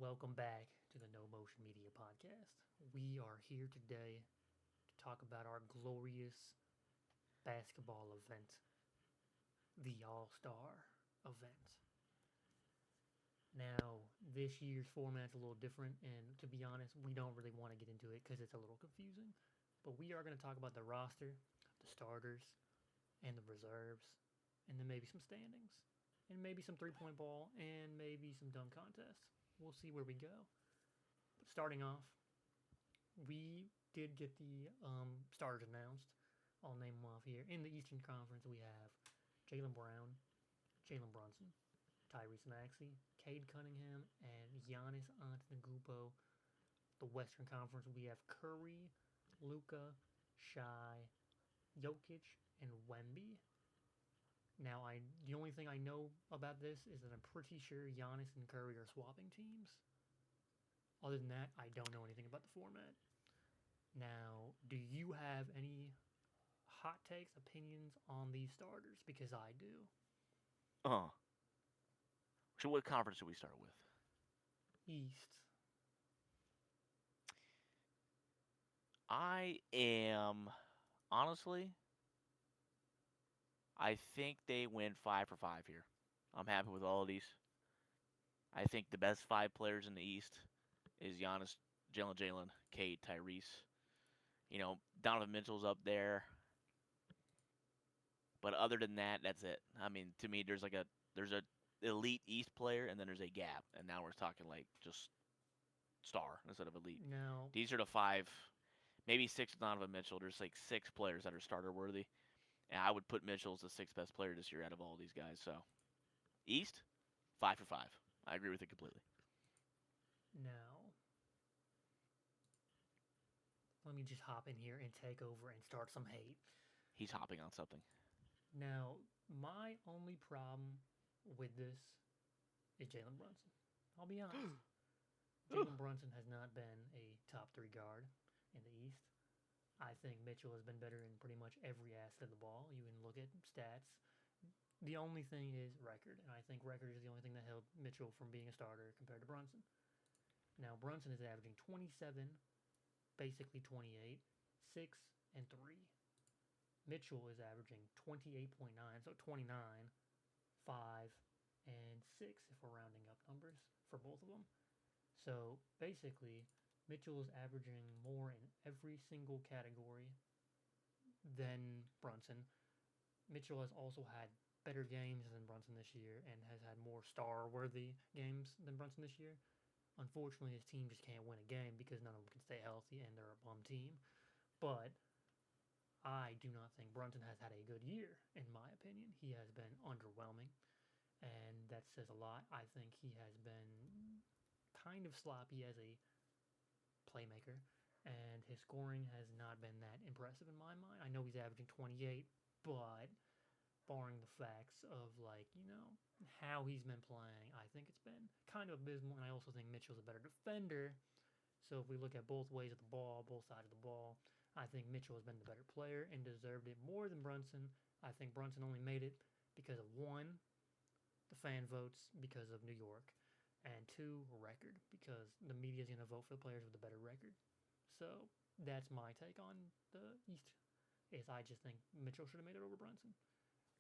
Welcome back to the NOMotion Media Podcast. We are here today to talk about our glorious basketball event, the All-Star event. Now, this year's format's a little different, and to be honest, we don't really want to get into it because it's a little confusing. But we are going to talk about the roster, the starters, and the reserves, and then maybe some standings, and maybe some three-point ball, and maybe some dunk contests. We'll see where we go. But starting off, we did get the starters announced. I'll name them off here. In the Eastern Conference, we have Jaylen Brown, Jalen Brunson, Tyrese Maxey, Cade Cunningham, and Giannis Antetokounmpo. The Western Conference, we have Curry, Luka, Shai, Jokic, and Wemby. Now, the only thing I know about this is that I'm pretty sure Giannis and Curry are swapping teams. Other than that, I don't know anything about the format. Now, do you have any hot takes, opinions on these starters? Because I do. Uh. So what conference should we start with? East. I am honestly. I think they win 5 for 5 here. I'm happy with all of these. I think the best 5 players in the East is Giannis, Jalen, Cade, Tyrese. Donovan Mitchell's up there, but other than that, that's it. I mean, to me, there's a elite East player, and then there's a gap, and now we're talking like just star instead of elite. Now, These are the 5, maybe 6 Donovan Mitchell. There's like 6 players that are starter worthy, and I would put Mitchell as the 6th best player this year out of all these guys. So East, 5 for 5. I agree with it completely. now, let me just hop in here and take over and start some hate. He's hopping on something. Now, my only problem with this is Jalen Brunson. I'll be honest. Jalen Brunson has not been a top 3 guard in the East. I think Mitchell has been better in pretty much every aspect of the ball. You can look at stats. The only thing is record, and I think record is the only thing that held Mitchell from being a starter compared to Brunson. Now, Brunson is averaging 27, basically 28, 6, and 3. Mitchell is averaging 28.9, so 29, 5, and 6 if we're rounding up numbers for both of them. So basically, Mitchell is averaging more in every single category than Brunson. Mitchell has also had better games than Brunson this year and has had more star-worthy games than Brunson this year. Unfortunately, his team just can't win a game because none of them can stay healthy and they're a bum team. But I do not think Brunson has had a good year, in my opinion. He has been underwhelming, and that says a lot. I think he has been kind of sloppy as a playmaker, and his scoring has not been that impressive in my mind. I know he's averaging 28, but barring the facts of, how he's been playing, I think it's been kind of abysmal, and I also think Mitchell's a better defender. So if we look at both ways of the ball, both sides of the ball, I think Mitchell has been the better player and deserved it more than Brunson. I think Brunson only made it because of, 1, the fan votes because of New York, and 2, record, because the media is going to vote for the players with the better record. So that's my take on the East, is I just think Mitchell should have made it over Brunson.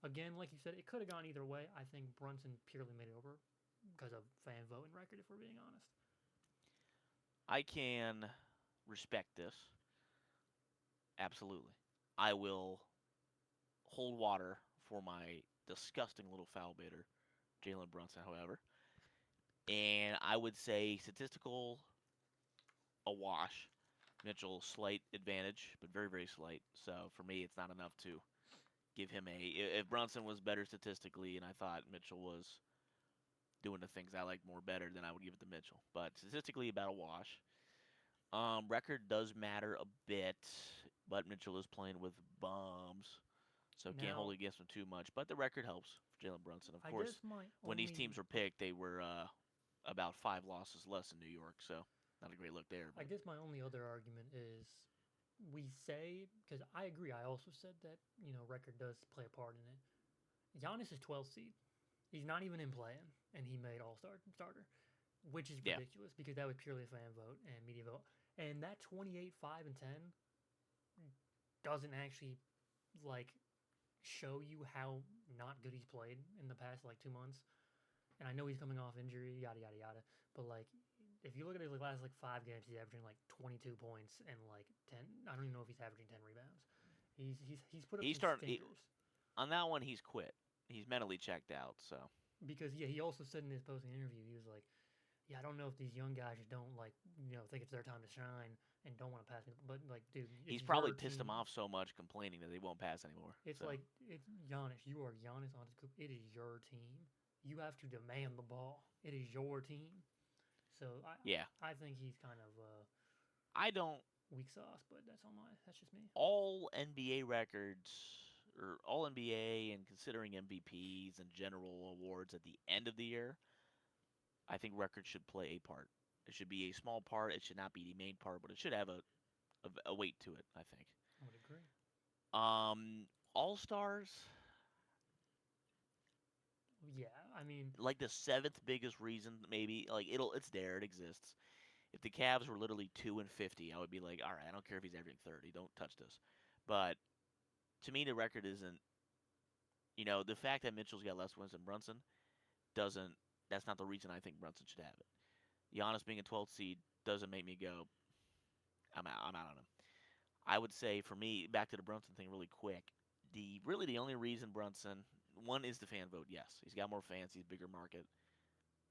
Again, like you said, it could have gone either way. I think Brunson purely made it over because of fan vote and record, if we're being honest. I can respect this. Absolutely. I will hold water for my disgusting little foul baiter, Jalen Brunson, however. And I would say statistical a wash. Mitchell, slight advantage, but very, very slight. So for me, it's not enough to give him a. If Brunson was better statistically and I thought Mitchell was doing the things I like more better, then I would give it to Mitchell. But statistically, about a wash. Record does matter a bit, but Mitchell is playing with bums, so can't hold Now, it against him too much. But the record helps for Jalen Brunson. Of I course, guess my when these teams only were picked, they were about 5 losses less in New York, so not a great look there. I But guess my only other argument is we say, because I agree, I also said that, record does play a part in it. Giannis is 12th seed. He's not even in playing, and he made All-Star starter. which is Yeah. ridiculous because that was purely a fan vote and media vote. And that 28, 5, and 10 doesn't actually like show you how not good he's played in the past like 2 months. And I know he's coming off injury, yada yada yada. But like, if you look at his last like 5 games, he's averaging like 22 points and like 10. I don't even know if he's averaging 10 rebounds. He's put up He's some starting stinkers. on that one. He's quit. He's mentally checked out. So Because yeah, he also said in his posting interview, he was like, "Yeah, I don't know if these young guys just don't like think it's their time to shine and don't want to pass me." But like, dude, he's it's probably your pissed him team. off so much, complaining that they won't pass anymore. It's So like it's Giannis. You are Giannis Antetokounmpo. It is your team. You have to demand the ball. It is your team. So yeah, I think he's kind of I don't weak sauce, but that's just me. all NBA records or all NBA and considering MVPs and general awards at the end of the year. I think records should play a part. It should be a small part. It should not be the main part, but it should have a weight to it. I think. I would agree. All stars, Yeah, I mean, like the seventh biggest reason, maybe like it's there, it exists. If the Cavs were literally 2-50, I would be like, all right, I don't care if he's averaging 30, don't touch this. But to me, the record isn't. The fact that Mitchell's got less wins than Brunson doesn't. That's not the reason I think Brunson should have it. Giannis being a 12th seed doesn't make me go, I'm out. I'm out on him. I would say for me, back to the Brunson thing really quick. The only reason Brunson one is the fan vote. Yes, he's got more fans. He's bigger market.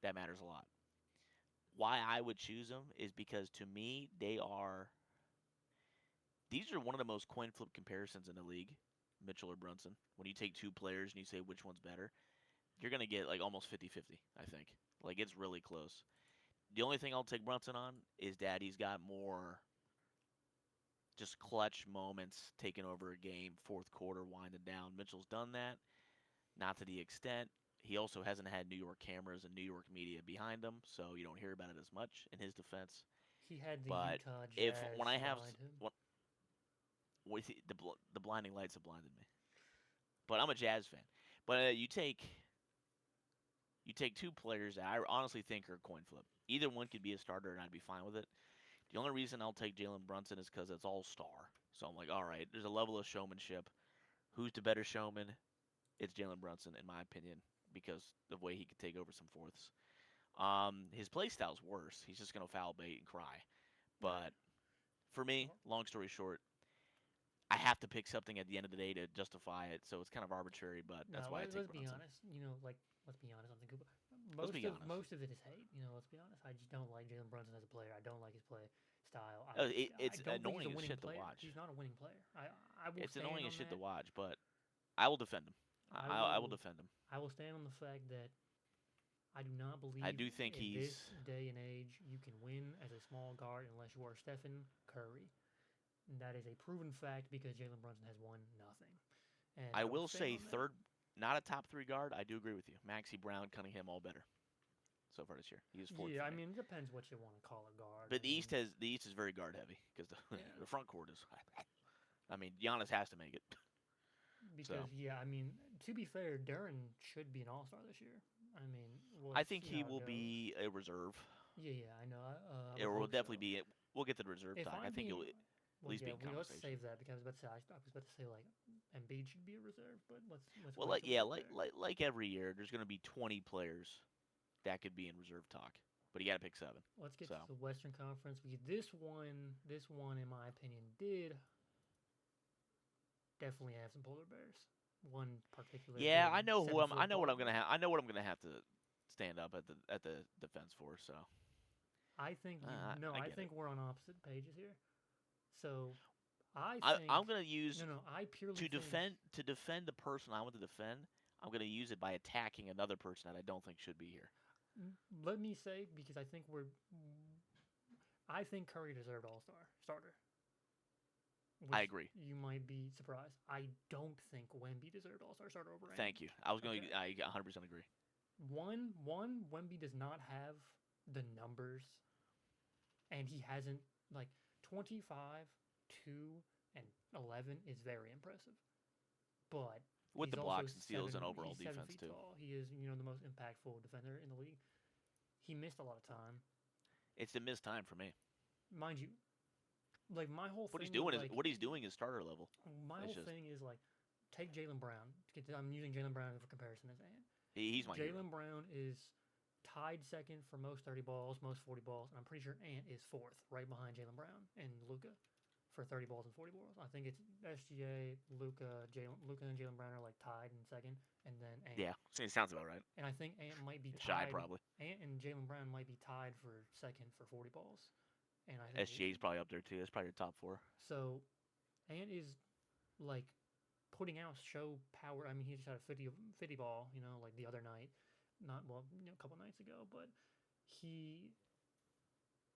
That matters a lot. Why I would choose him is because to me these are one of the most coin flip comparisons in the league, Mitchell or Brunson. When you take two players and you say which one's better, you're gonna get like almost 50-50, I think. Like it's really close. The only thing I'll take Brunson on is that he's got more just clutch moments taking over a game, fourth quarter, winding down. Mitchell's done that, not to the extent. He also hasn't had New York cameras and New York media behind him, so you don't hear about it as much in his defense. he had the But Utah if Jazz when I have behind him. with the blinding lights have blinded me, but I'm a Jazz fan. But you take two players that I honestly think are a coin flip. Either one could be a starter, and I'd be fine with it. The only reason I'll take Jalen Brunson is because it's all star. So I'm like, all right, there's a level of showmanship. Who's the better showman? It's Jalen Brunson, in my opinion, because of the way he could take over some fourths. His play style's worse. He's just gonna foul bait and cry. Right. But for me, long story short, I have to pick something at the end of the day to justify it. So it's kind of arbitrary, but No, that's why I take let's be Brunson. honest. Let's be honest on the Cooper. Let's be honest. Most of it is hate. Let's be honest. I just don't like Jalen Brunson as a player. I don't like his play style. It's I don't think annoying he's a as winning shit to player. watch. He's not a winning player. I will It's stand annoying on as shit that. to watch, but I will defend him. I will defend him. I will stand on the fact that I do not believe I do think in he's this day and age you can win as a small guard unless you are Stephen Curry. And that is a proven fact because Jalen Brunson has won nothing. And I will stand say on that. third, not a top three guard. I do agree with you. Maxey Brown, Cunningham, all better so far this year. He is fourth. Yeah, for I me. mean, it depends what you want to call a guard. But the East is very guard heavy because Yeah. the front court is. I mean, Giannis has to make it. Because yeah, I mean, to be fair, Duran should be an All-Star this year. I mean, I think see he how it will goes. be a reserve. Yeah, I know. I It would will hope definitely so. be. We'll get to the reserve If talk. I I'm think being, he'll at well, least yeah, be in let's conversation. save that because I was about to say like Embiid should be a reserve, but let's Well, wait till we get there. like every year, there's going to be 20 players that could be in reserve talk, but you got to pick 7. Let's get So. to the Western Conference. This one, in my opinion, did definitely have some polar bears. One particular. Yeah, I know who I'm. 7-foot I know what polar I'm gonna bear. have. I know what I'm gonna have to stand up at the defense for. So I think I I get think we're on opposite pages here. So I'm gonna use I purely to think, defend the person I want to defend. I'm gonna use it by attacking another person that I don't think should be here. let me say because I think Curry deserved All-Star starter. I agree. You might be surprised. I don't think Wemby deserved All-Star starter over him. Thank you. I was going. Okay. I 100% agree. One, Wemby does not have the numbers, and he hasn't 25, 2, and 11 is very impressive. But With he's the also blocks and steals and overall he's 7 defense feet too. tall. He is the most impactful defender in the league. he missed a lot of time. It's a missed time for me. Mind you, like my whole What thing he's doing is is like what he's doing is starter level. my It's whole just thing is like take Jaylen Brown. I'm using Jaylen Brown for comparison as Ant. he's my hero. Jaylen Brown is tied second for most 30 balls, most 40 balls, and I'm pretty sure Ant is fourth, right behind Jaylen Brown and Luca for 30 balls and 40 balls. I think it's SGA, Luca, and Jaylen Brown are like tied in second, and then Ant. Yeah, it sounds about right. And I think Ant might be Shy tied. probably. Ant and Jaylen Brown might be tied for second for 40 balls. And I think SGA's probably up there too. That's probably your top 4. so. Ant is like putting out show power. I mean, he just had a 50 ball, like the other night, not well, a couple nights ago, but he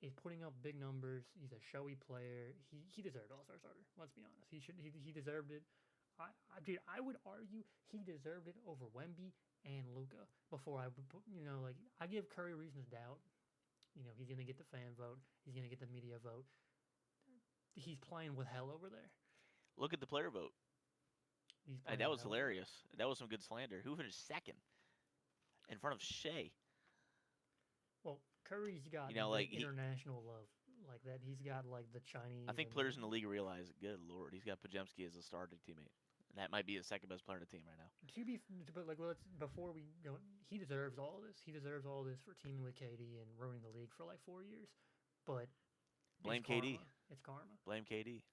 is putting up big numbers. He's a showy player. He deserved All-Star starter. Let's be honest. He deserved it. Dude, I would argue he deserved it over Wemby and Luka before I would put, like I give Curry reason to doubt. He's gonna get the fan vote. He's gonna get the media vote. He's playing with hell over there. Look at the player vote. That was hilarious. That was some good slander. Who finished second in front of Shea? Well, Curry's got international love like that. He's got like the Chinese. I think players in the league realize, good lord, he's got Pajemski as a starting teammate. And that might be his second best player on the team right now. But like, before we go, he deserves all this. He deserves all this for teaming with KD and ruining the league for like 4 years. But blame KD. It's karma. Blame KD.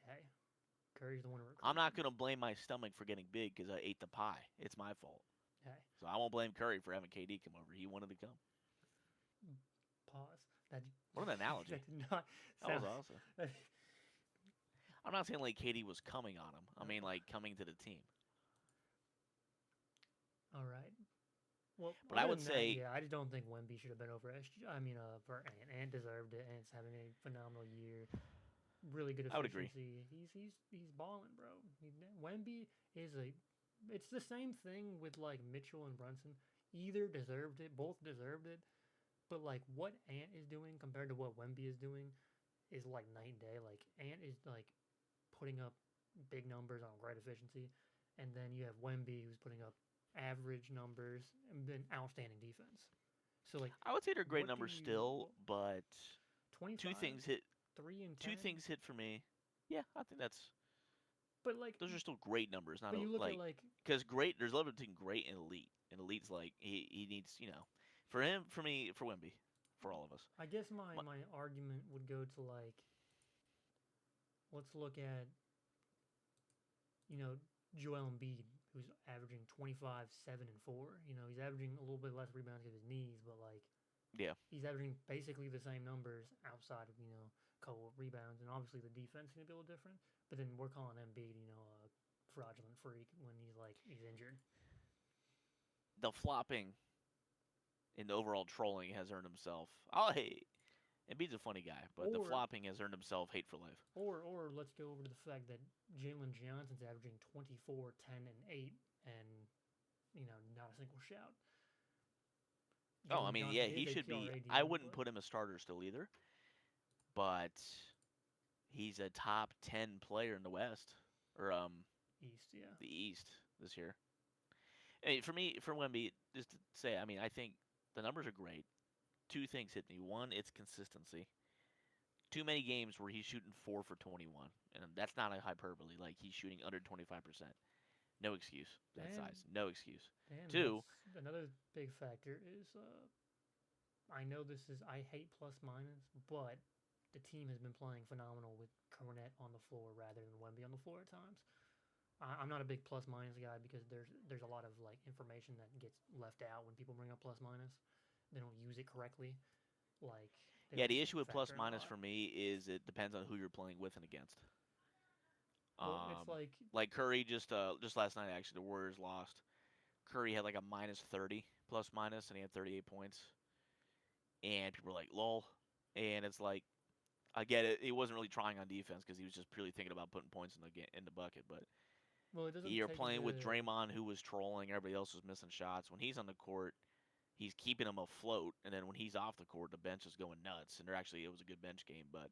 Hey, Curry's the one who recruited. I'm not gonna blame my stomach for getting big because I ate the pie. It's my fault. Hey. So I won't blame Curry for having KD come over. He wanted to come. Pause. What an analogy. That did not that was awesome. I'm not saying like KD was coming on him. I mean like coming to the team. All right. Well, but I would say, I just don't think Wemby should have been over SG. I mean, for Ant deserved it. Ant's having a phenomenal year. Really good efficiency. I would agree. He's balling, bro. Wemby is it's the same thing with like Mitchell and Brunson. Either deserved it, both deserved it. But like what Ant is doing compared to what Wemby is doing is like night and day. Like Ant is like putting up big numbers on great efficiency, and then you have Wemby who's putting up average numbers and then outstanding defense. So like I would say they're great numbers still, but 25, 2 things hit. 3 and 10. 2 things hit for me. Yeah, I think that's. But like those are still great numbers. Not but you look at like because great. There's a little between great and elite. And elite's like he needs for him, for me, for Wemby, for all of us. I guess my argument would go to like let's look at Joel Embiid, who's averaging 25, 7, and 4. He's averaging a little bit less rebounds because of his knees, but like yeah, he's averaging basically the same numbers outside of couple rebounds, and obviously the defense is gonna be a little different. But then we're calling Embiid, a fraudulent freak when he's injured. The flopping and the overall trolling has earned himself. Embiid's a funny guy, but the flopping has earned himself hate for life. Or let's go over to the fact that Jalen Johnson's averaging 24, 10, and 8, and not a single shout. I mean, yeah, he should be. I wouldn't put him a starter still either, but he's a top 10 player in the West or East, yeah, the East this year. I mean, for Wemby, just to say, I mean, I think the numbers are great. 2 things hit me. One, it's consistency. Too many games where he's shooting 4 for 21, and that's not a hyperbole. Like he's shooting under 25%. No excuse. That size. No excuse. 2. Another big factor is I know I hate plus minus, but the team has been playing phenomenal with Cornet on the floor rather than Wemby on the floor at times. I'm not a big plus minus guy because there's a lot of like information that gets left out when people bring up plus minus. They don't use it correctly. Like the issue with plus minus for me is it depends on who you're playing with and against. Well, it's like Curry just last night actually the Warriors lost. Curry had like a minus 30 plus minus and he had 38 points. And people were like, lol. And it's like, I get it. He wasn't really trying on defense because he was just purely thinking about putting points in the bucket. But you're playing with Draymond, who was trolling. Everybody else was missing shots. When he's on the court, he's keeping them afloat. And then when he's off the court, the bench is going nuts. And it was a good bench game. But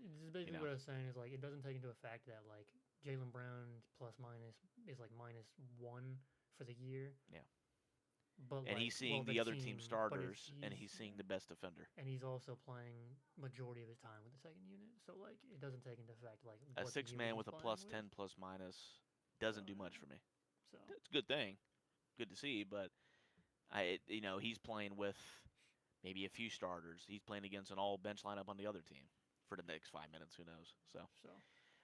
this is basically what I was saying is like it doesn't take into effect that like Jaylen Brown's plus minus is like -1 for the year. Yeah. But And like, he's seeing the the other team but if starters, and he's seeing the best defender. and he's also playing majority of his time with the second unit, so like it doesn't take into effect like A what the six unit man he's with a playing plus with. 10 plus minus So doesn't do much for me. so It's a good thing, good to see, but he's playing with maybe a few starters. He's playing against an all bench lineup on the other team for the next 5 minutes. Who knows? so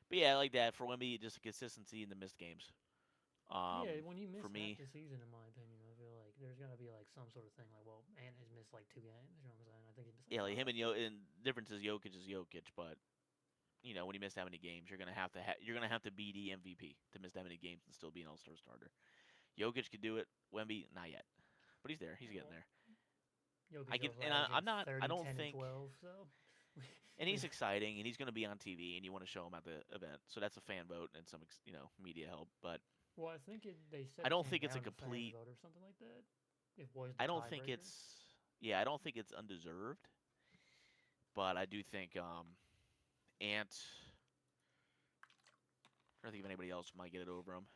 But yeah, I like that for Wemby. Just a consistency in the missed games. yeah, when you miss For half me, the season, in my opinion, I feel like there's gotta be like some sort of thing like, well, Ant has missed like 2 games. You know what I'm saying? I think he's missed yeah, like like him 5. and difference is Jokic, but when you miss that many games, you're gonna have to be the MVP to miss that many games and still be an All-Star starter. Jokic could do it. Wemby, not yet, but he's there. He's getting Well, there. I Jokic can, also and averaging I'm not. 30, I don't 10, and think, 12. So and he's exciting, and he's going to be on TV, and you want to show him at the event. So that's a fan vote and some, media help. But well, I think they said I it don't came think it's a down to fan complete. vote or something like that. It was the I don't think tiebreaker. it's. Yeah, I don't think it's undeserved. But I do think Ant. I don't think of anybody else who might get it over him.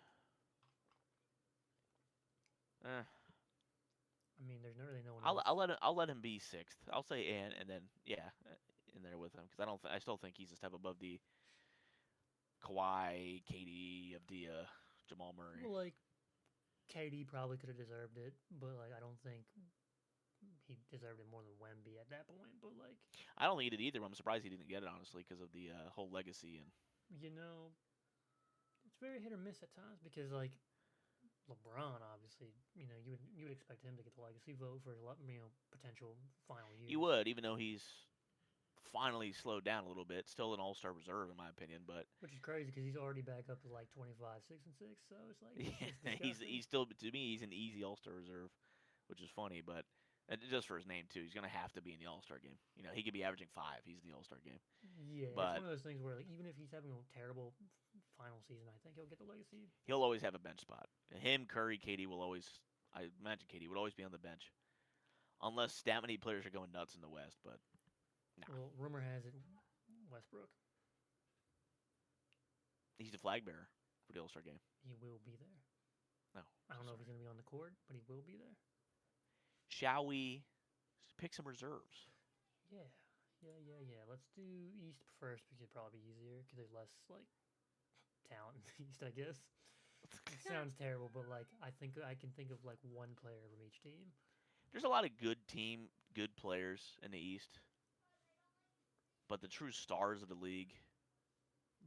Eh, I mean, there's not really no one else. I'll let him be sixth. I'll say Ant, and then in there with him because I still think he's a step above the Kawhi, KD, Avdia, Jamal Murray. Well, like KD probably could have deserved it, but like I don't think he deserved it more than Wemby at that point. But like, I don't think he did either. I'm surprised he didn't get it honestly because of the whole legacy and. you know, it's very hit or miss at times because like LeBron, obviously, you would expect him to get the legacy vote for potential final years. You would, even though he's finally slowed down a little bit. Still an All-Star reserve in my opinion, but Which is crazy because he's already back up to like 25, 6 and 6. So it's like he's still, to me, he's an easy All-Star reserve, which is funny, but just for his name too, he's gonna have to be in the All-Star game. He could be averaging 5. He's in the All-Star game. Yeah, it's But one of those things where like even if he's having a terrible final season, I think he'll get the legacy. he'll always have a bench spot. Him, Curry, KD will always. I imagine KD would always be on the bench, unless that many players are going nuts in the West. But nah, Well, rumor has it Westbrook, he's the flag bearer for the All-Star game. he will be there. No, I don't know if he's going to be on the court, but he will be there. Shall we pick some reserves? Yeah. Let's do East first because it'd probably be easier because there's less like talent in the East, I guess. It sounds terrible, but like I can think of like one player from each team. There's a lot of good players in the East, but the true stars of the league,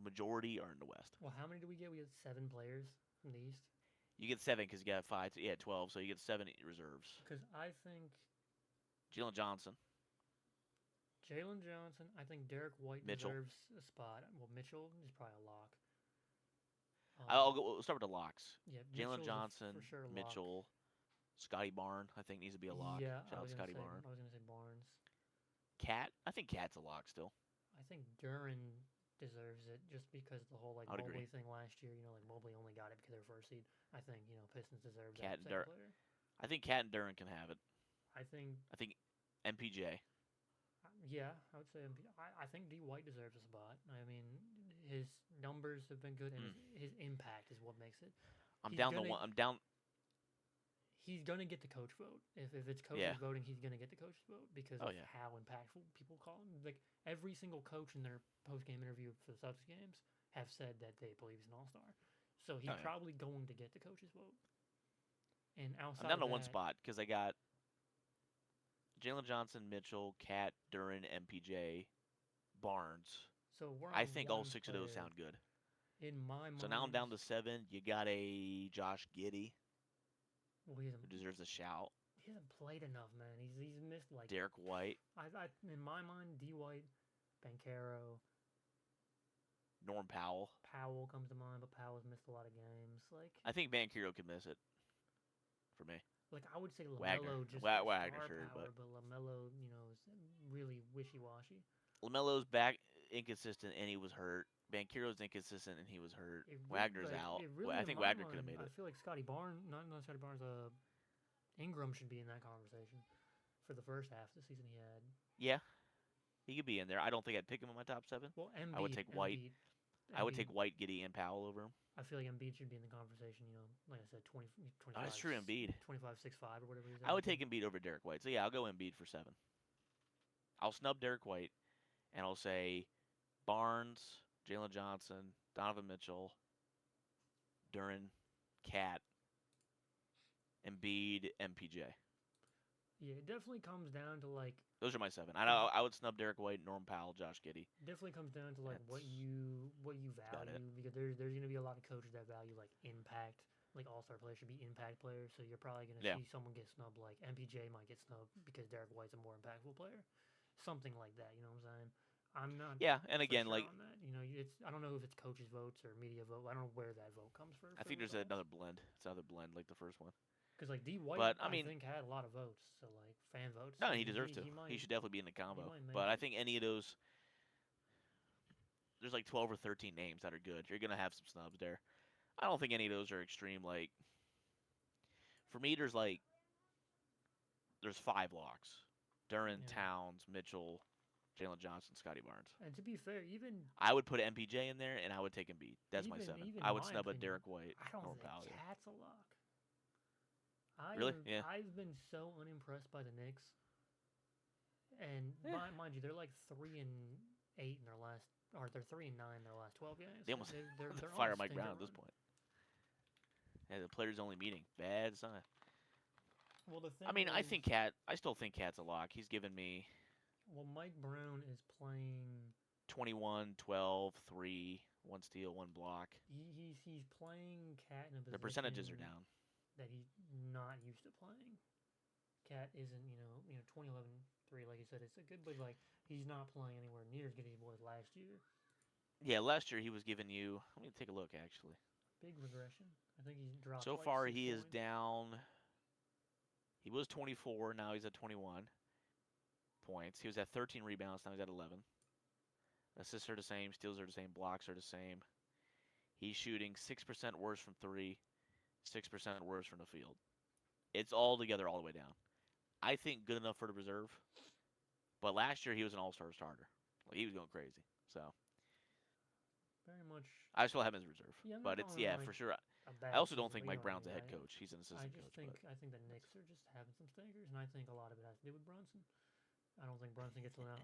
majority are in the West. Well, how many do we get? We get 7 players from the East. You get 7 because you got 5. Yeah, 12. So you get 7 reserves. Because I think Jalen Johnson. I think Derek White Mitchell. deserves a spot. Well, Mitchell is probably a lock. We'll start with the locks. Yeah, Jalen Johnson, for sure Mitchell, Scotty Barnes, I think needs to be a lock. Yeah, Shout out Scotty Barnes. I was gonna say Barnes. Cat, I think Cat's a lock still. I think Duran deserves it just because the whole like Mobley thing last year. Like Mobley only got it because they were first seed. I think Pistons deserve that player. I think Cat and Duran can have it. I think MPJ. Yeah, I would say I think D White deserves a spot. I mean, his numbers have been good, and his impact is what makes it. I'm down. He's gonna get the coach vote. If it's coaches voting, he's gonna get the coach's vote because of how impactful people call him. Like every single coach in their post game interview for the Celtics games have said that they believe he's an all-star. So he's probably going to get the coach's vote. And outside, I'm down to one spot because I got Jalen Johnson, Mitchell, Cat, Duran, MPJ, Barnes. So I think all 6 of those sound good. In my mind. So now I'm down to 7. You got a Josh Giddey. Well, who deserves a shout. He hasn't played enough, man. He's missed like Derek White. I in my mind, D White, Banchero, Norm Powell. Powell comes to mind, but Powell's missed a lot of games. Like I think Banchero could miss it. For me. Like I would say LaMelo Wagner, sure, but LaMelo, is really wishy-washy. LaMelo's back inconsistent and he was hurt. Banchero's inconsistent and he was hurt. Wagner's out. I think Wagner could have made it. I feel like Scotty Barnes, not Scotty Barnes, Ingram should be in that conversation for the first half of the season he had. Yeah, he could be in there. I don't think I'd pick him in my top 7. Well, I would take White. I would Embiid, take White, Giddy, and Powell over him. I feel like Embiid should be in the conversation. Like I said, 20, Oh, that's true, Embiid. 25, 6'5", or whatever he's. I would take Embiid over Derek White. So yeah, I'll go Embiid for 7. I'll snub Derek White, and I'll say Barnes, Jalen Johnson, Donovan Mitchell, Duran, Cat, Embiid, MPJ. Yeah, it definitely comes down to like. Those are my 7. I would snub Derek White, Norm Powell, Josh Giddey. Definitely comes down to like That's what you value, because there's gonna be a lot of coaches that value like impact, like all-star players should be impact players. So you're probably gonna see someone get snubbed, like MPJ might get snubbed because Derek White's a more impactful player, something like that. You know what I'm saying? I'm not. Yeah, and again, sure like on that, it's I don't know if it's coaches' votes or media vote. I don't know where that vote comes from. I think there's another blend. It's another blend, like the first one. Because like D White, But I think had a lot of votes, so like fan votes. No, so he deserves to. He should definitely be in the combo. But I think any of those, there's like 12 or 13 names that are good. You're gonna have some snubs there. I don't think any of those are extreme. Like for me, there's 5 locks: Duran, Towns, Mitchell, Jalen Johnson, Scotty Barnes. And to be fair, even I would put MPJ in there, and I would take Embiid. That's my 7. I would snub a Derek White. I don't or think Powell. Cat's a lock. Really? Yeah. I've been so unimpressed by the Knicks, and mind you, they're like 3-8 in their last, or they're 3-9 in their last 12 games. They almost they're fire Mike Brown at this point. Yeah, the players only meeting. Bad sign. Well, the thing. I still think Cat's a lock. He's given me. Well, Mike Brown is playing 21, 12, 3, 1 steal, 1 block. He's playing Cat in a position. The percentages are down. That he's not used to playing. Cat isn't, 2011 3, like you said, it's a good, but like he's not playing anywhere near as good as he was last year. Yeah, last year he was giving you. Let me take a look actually. Big regression. I think he's dropped. So like far, 6 he points. is down. He was 24. Now he's at 21 points. He was at 13 rebounds. Now he's at 11. Assists are the same. Steals are the same. Blocks are the same. He's shooting 6% worse from 3, 6% worse from the field. It's all together all the way down. I think good enough for the reserve. But last year he was an all-star starter. Like, he was going crazy. So very much. I still have him as a reserve. Yeah, but it's for sure. I also don't think Mike Brown's a head coach. He's an assistant coach. I think the Knicks are just having some stinkers, and I think a lot of it has to do with Brunson. I don't think Brunson gets enough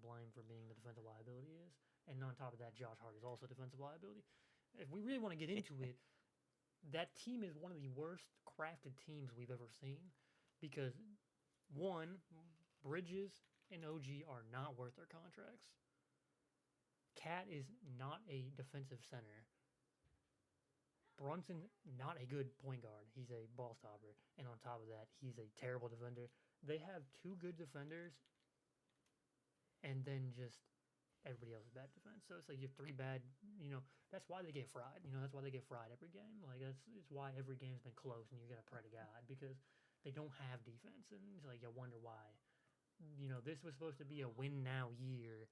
blame for being the defensive liability he is. And on top of that, Josh Hart is also a defensive liability. If we really want to get into it, that team is one of the worst crafted teams we've ever seen. Because, one, Bridges and OG are not worth their contracts. Cat is not a defensive center. Brunson, not a good point guard. He's a ball stopper. And on top of that, he's a terrible defender. They have 2 good defenders, and then just everybody else is bad defense. So it's like you have 3 bad, that's why they get fried. That's why they get fried every game. Like, it's why every game's been close, and you got to pray to God, because they don't have defense. And it's like, you wonder why. This was supposed to be a win now year,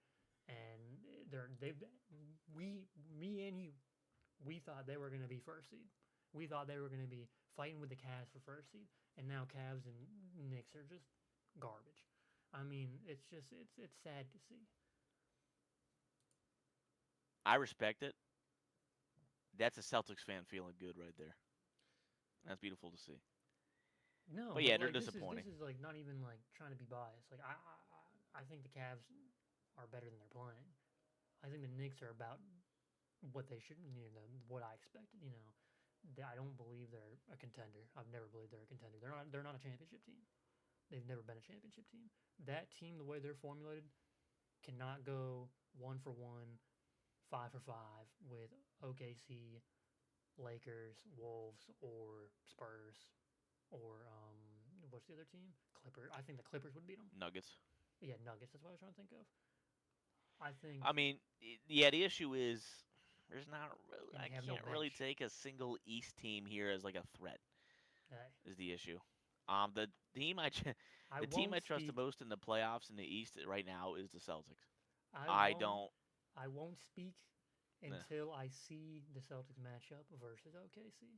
and me and you, we thought they were going to be first seed. We thought they were going to be fighting with the Cavs for first seed, and now Cavs and Knicks are just garbage. I mean, it's sad to see. I respect it. That's a Celtics fan feeling good right there. That's beautiful to see. No, but yeah, they're disappointing. This is like not even like trying to be biased. Like I think the Cavs are better than they're playing. I think the Knicks are about what they should, what I expected. I don't believe they're a contender. I've never believed they're a contender. They're not a championship team. They've never been a championship team. That team, the way they're formulated, cannot go 1 for 1, 5 for 5 with OKC, Lakers, Wolves, or Spurs, or what's the other team? Clippers. I think the Clippers would beat them. Nuggets. Yeah, Nuggets. That's what I was trying to think of. I mean, yeah, the issue is there's not really. I can't really take a single East team here as like a threat. Is the issue. The team I trust the most in the playoffs in the East right now is the Celtics. I won't speak until I see the Celtics matchup versus OKC.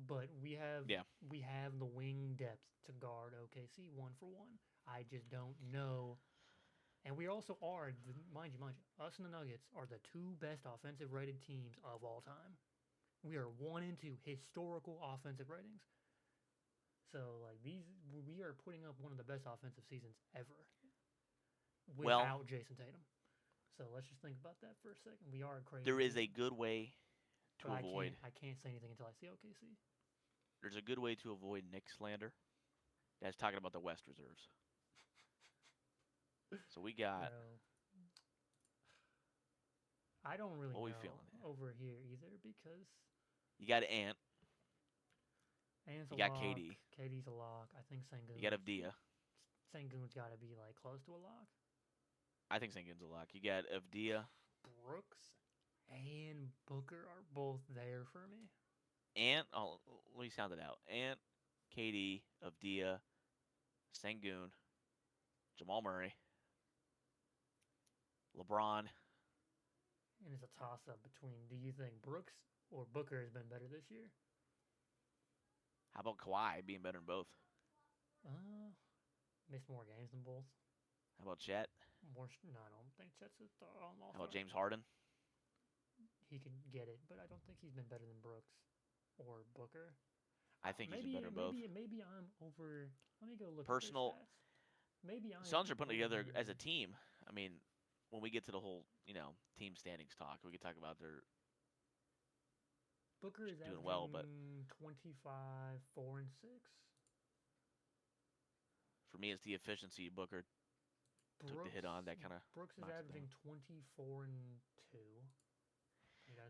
But we have the wing depth to guard OKC 1 for 1. I just don't know And we also are, mind you, us and the Nuggets are the two best offensive rated teams of all time. We are 1 and 2 historical offensive ratings. So like we are putting up one of the best offensive seasons ever Well, without Jason Tatum. So let's just think about that for a second. We are a crazy there is team, a good way to but avoid. I can't say anything until I see OKC. There's a good way to avoid Nick slander. That's talking about the West reserves. So we got. Bro, I don't really What we know feeling? over here either because You got Ant. Ant's a You got lock. KD. KD's a lock. I think Sengun. You got Avdia. Sengun's got to be like close to a lock. I think Sengun's a lock. You got Avdia. Brooks and Booker are both there for me. Ant. Oh, let me sound it out. Ant, KD, Avdia, Sengun, Jamal Murray, LeBron. And it's a toss up between do you think Brooks or Booker has been better this year? How about Kawhi being better than both? Missed more games than both. How about Chet? No, I don't think Chet's on all. How about James Harden? He can get it, but I don't think he's been better than Brooks or Booker. I think he's been better than both. Maybe I'm over. Let me go look Personal. at their stats. Maybe I'm. Suns are putting together as a team. I mean, when we get to the whole, team standings talk, we could talk about their Booker is doing well, but 25, 4 and 6. for me, it's the efficiency Booker took the hit on that kind of. Brooks is averaging 24 and 2.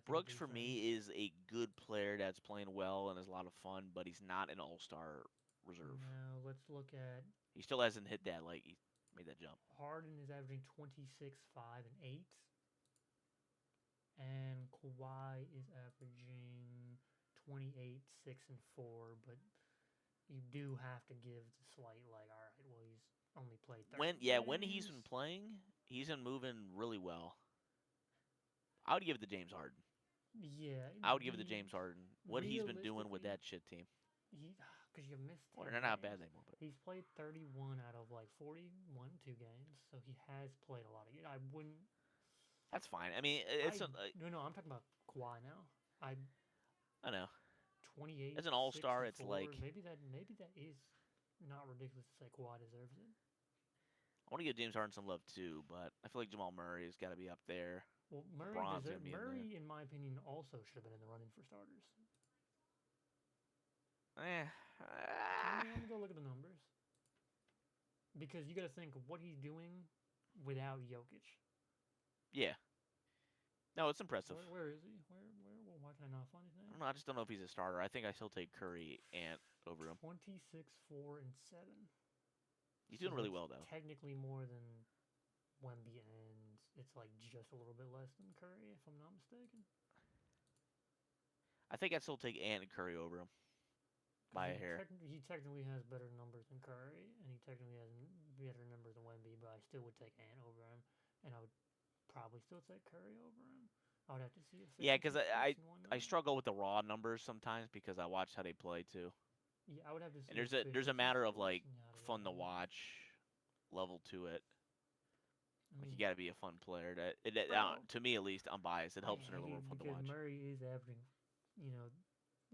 Brooks for me is a good player that's playing well and is a lot of fun, but he's not an all-star reserve. Now let's look at. He still hasn't hit that he made that jump. Harden is averaging 26, 5 and 8. And Kawhi is averaging 28, 6 and 4, but you do have to give the slight all right, well he's only played 30 when he's been playing, he's been moving really well. I would give it to James Harden. Yeah. I would give it to James Harden. What he's been doing with that shit team. Because you missed. Well, they're not bad anymore. But he's played 31 out of 41, 2 games, so he has played a lot of it. I wouldn't. That's fine. I mean, it's no. I'm talking about Kawhi now. I know. 28. As an all-star, it's 4, like maybe that is not ridiculous to say Kawhi deserves it. I want to give James Harden some love too, but I feel like Jamal Murray has got to be up there. Well, Murray, in my opinion, also should have been in the running for starters. Let me go look at the numbers. Because you got to think of what he's doing without Jokic. Yeah. No, it's impressive. Where is he? Why can I not find his name? I don't know. I just don't know if he's a starter. I think I still take Curry and over him. 26, 4 and 7. He's doing really well though. Technically more than Wemby, and it's like just a little bit less than Curry, if I'm not mistaken. I think I'd still take Ant and Curry over him. By a hair. He technically has better numbers than Curry, and he technically has better numbers than Wemby, but I still would take Ant over him, and I would probably still take Curry over him. I would have to see if. Yeah, because I struggle with the raw numbers sometimes because I watch how they play too. Yeah, I would have to see. And there's a matter of like fun to watch, level to it. Like you got to be a fun player. To me at least, I'm biased. It helps when they're a little more fun to watch. Because Murray is averaging,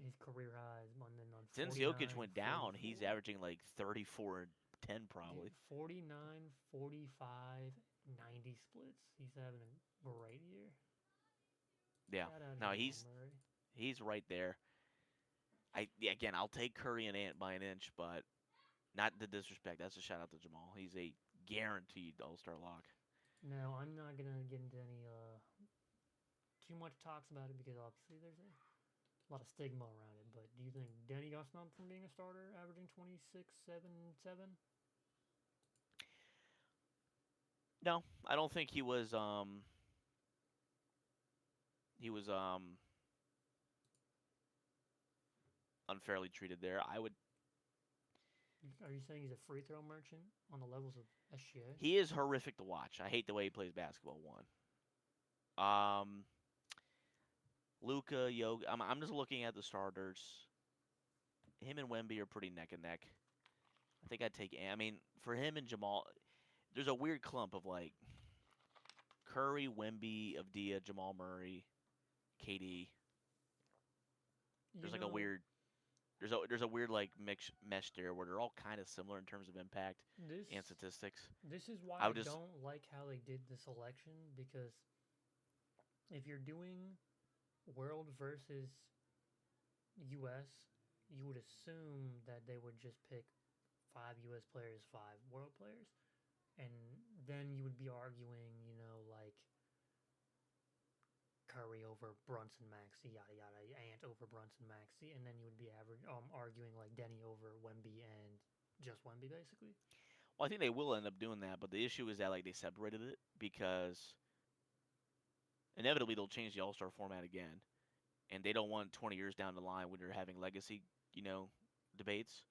his career highs, and then on since Jokic went down, he's averaging like 34 and 10 probably. 49, 45, 90 splits. He's having a great year. Yeah. No, he's right there. Again, I'll take Curry and Ant by an inch, but not the disrespect. That's a shout out to Jamal. He's a guaranteed All-Star lock. Now, I'm not gonna get into any too much talks about it because obviously there's a lot of stigma around it. But do you think Denny got snubbed from being a starter, averaging 26, 7, 7? No, I don't think he was. Unfairly treated there. I would. Are you saying he's a free throw merchant on the levels of SGA? He is horrific to watch. I hate the way he plays basketball. Luka, Yogi. I'm just looking at the starters. Him and Wemby are pretty neck and neck. I think I'd take. I mean, for him and Jamal, there's a weird clump of like Curry, Wemby, Avdia, Jamal Murray, KD. You There's like a know, weird there's a weird like mix mesh there where they're all kind of similar in terms of impact this and statistics. this is why I I would just don't like how they did the selection, because if you're doing world versus US, you would assume that they would just pick 5 US players, 5 world players, and then you would be arguing, like Curry over Brunson Maxey, yada yada, Ant over Brunson Maxey, and then you would be arguing like Denny over Wemby and just Wemby, basically. well, I think they will end up doing that, but the issue is that like they separated it because inevitably they'll change the All Star format again, and they don't want 20 years down the line when you're having legacy, debates.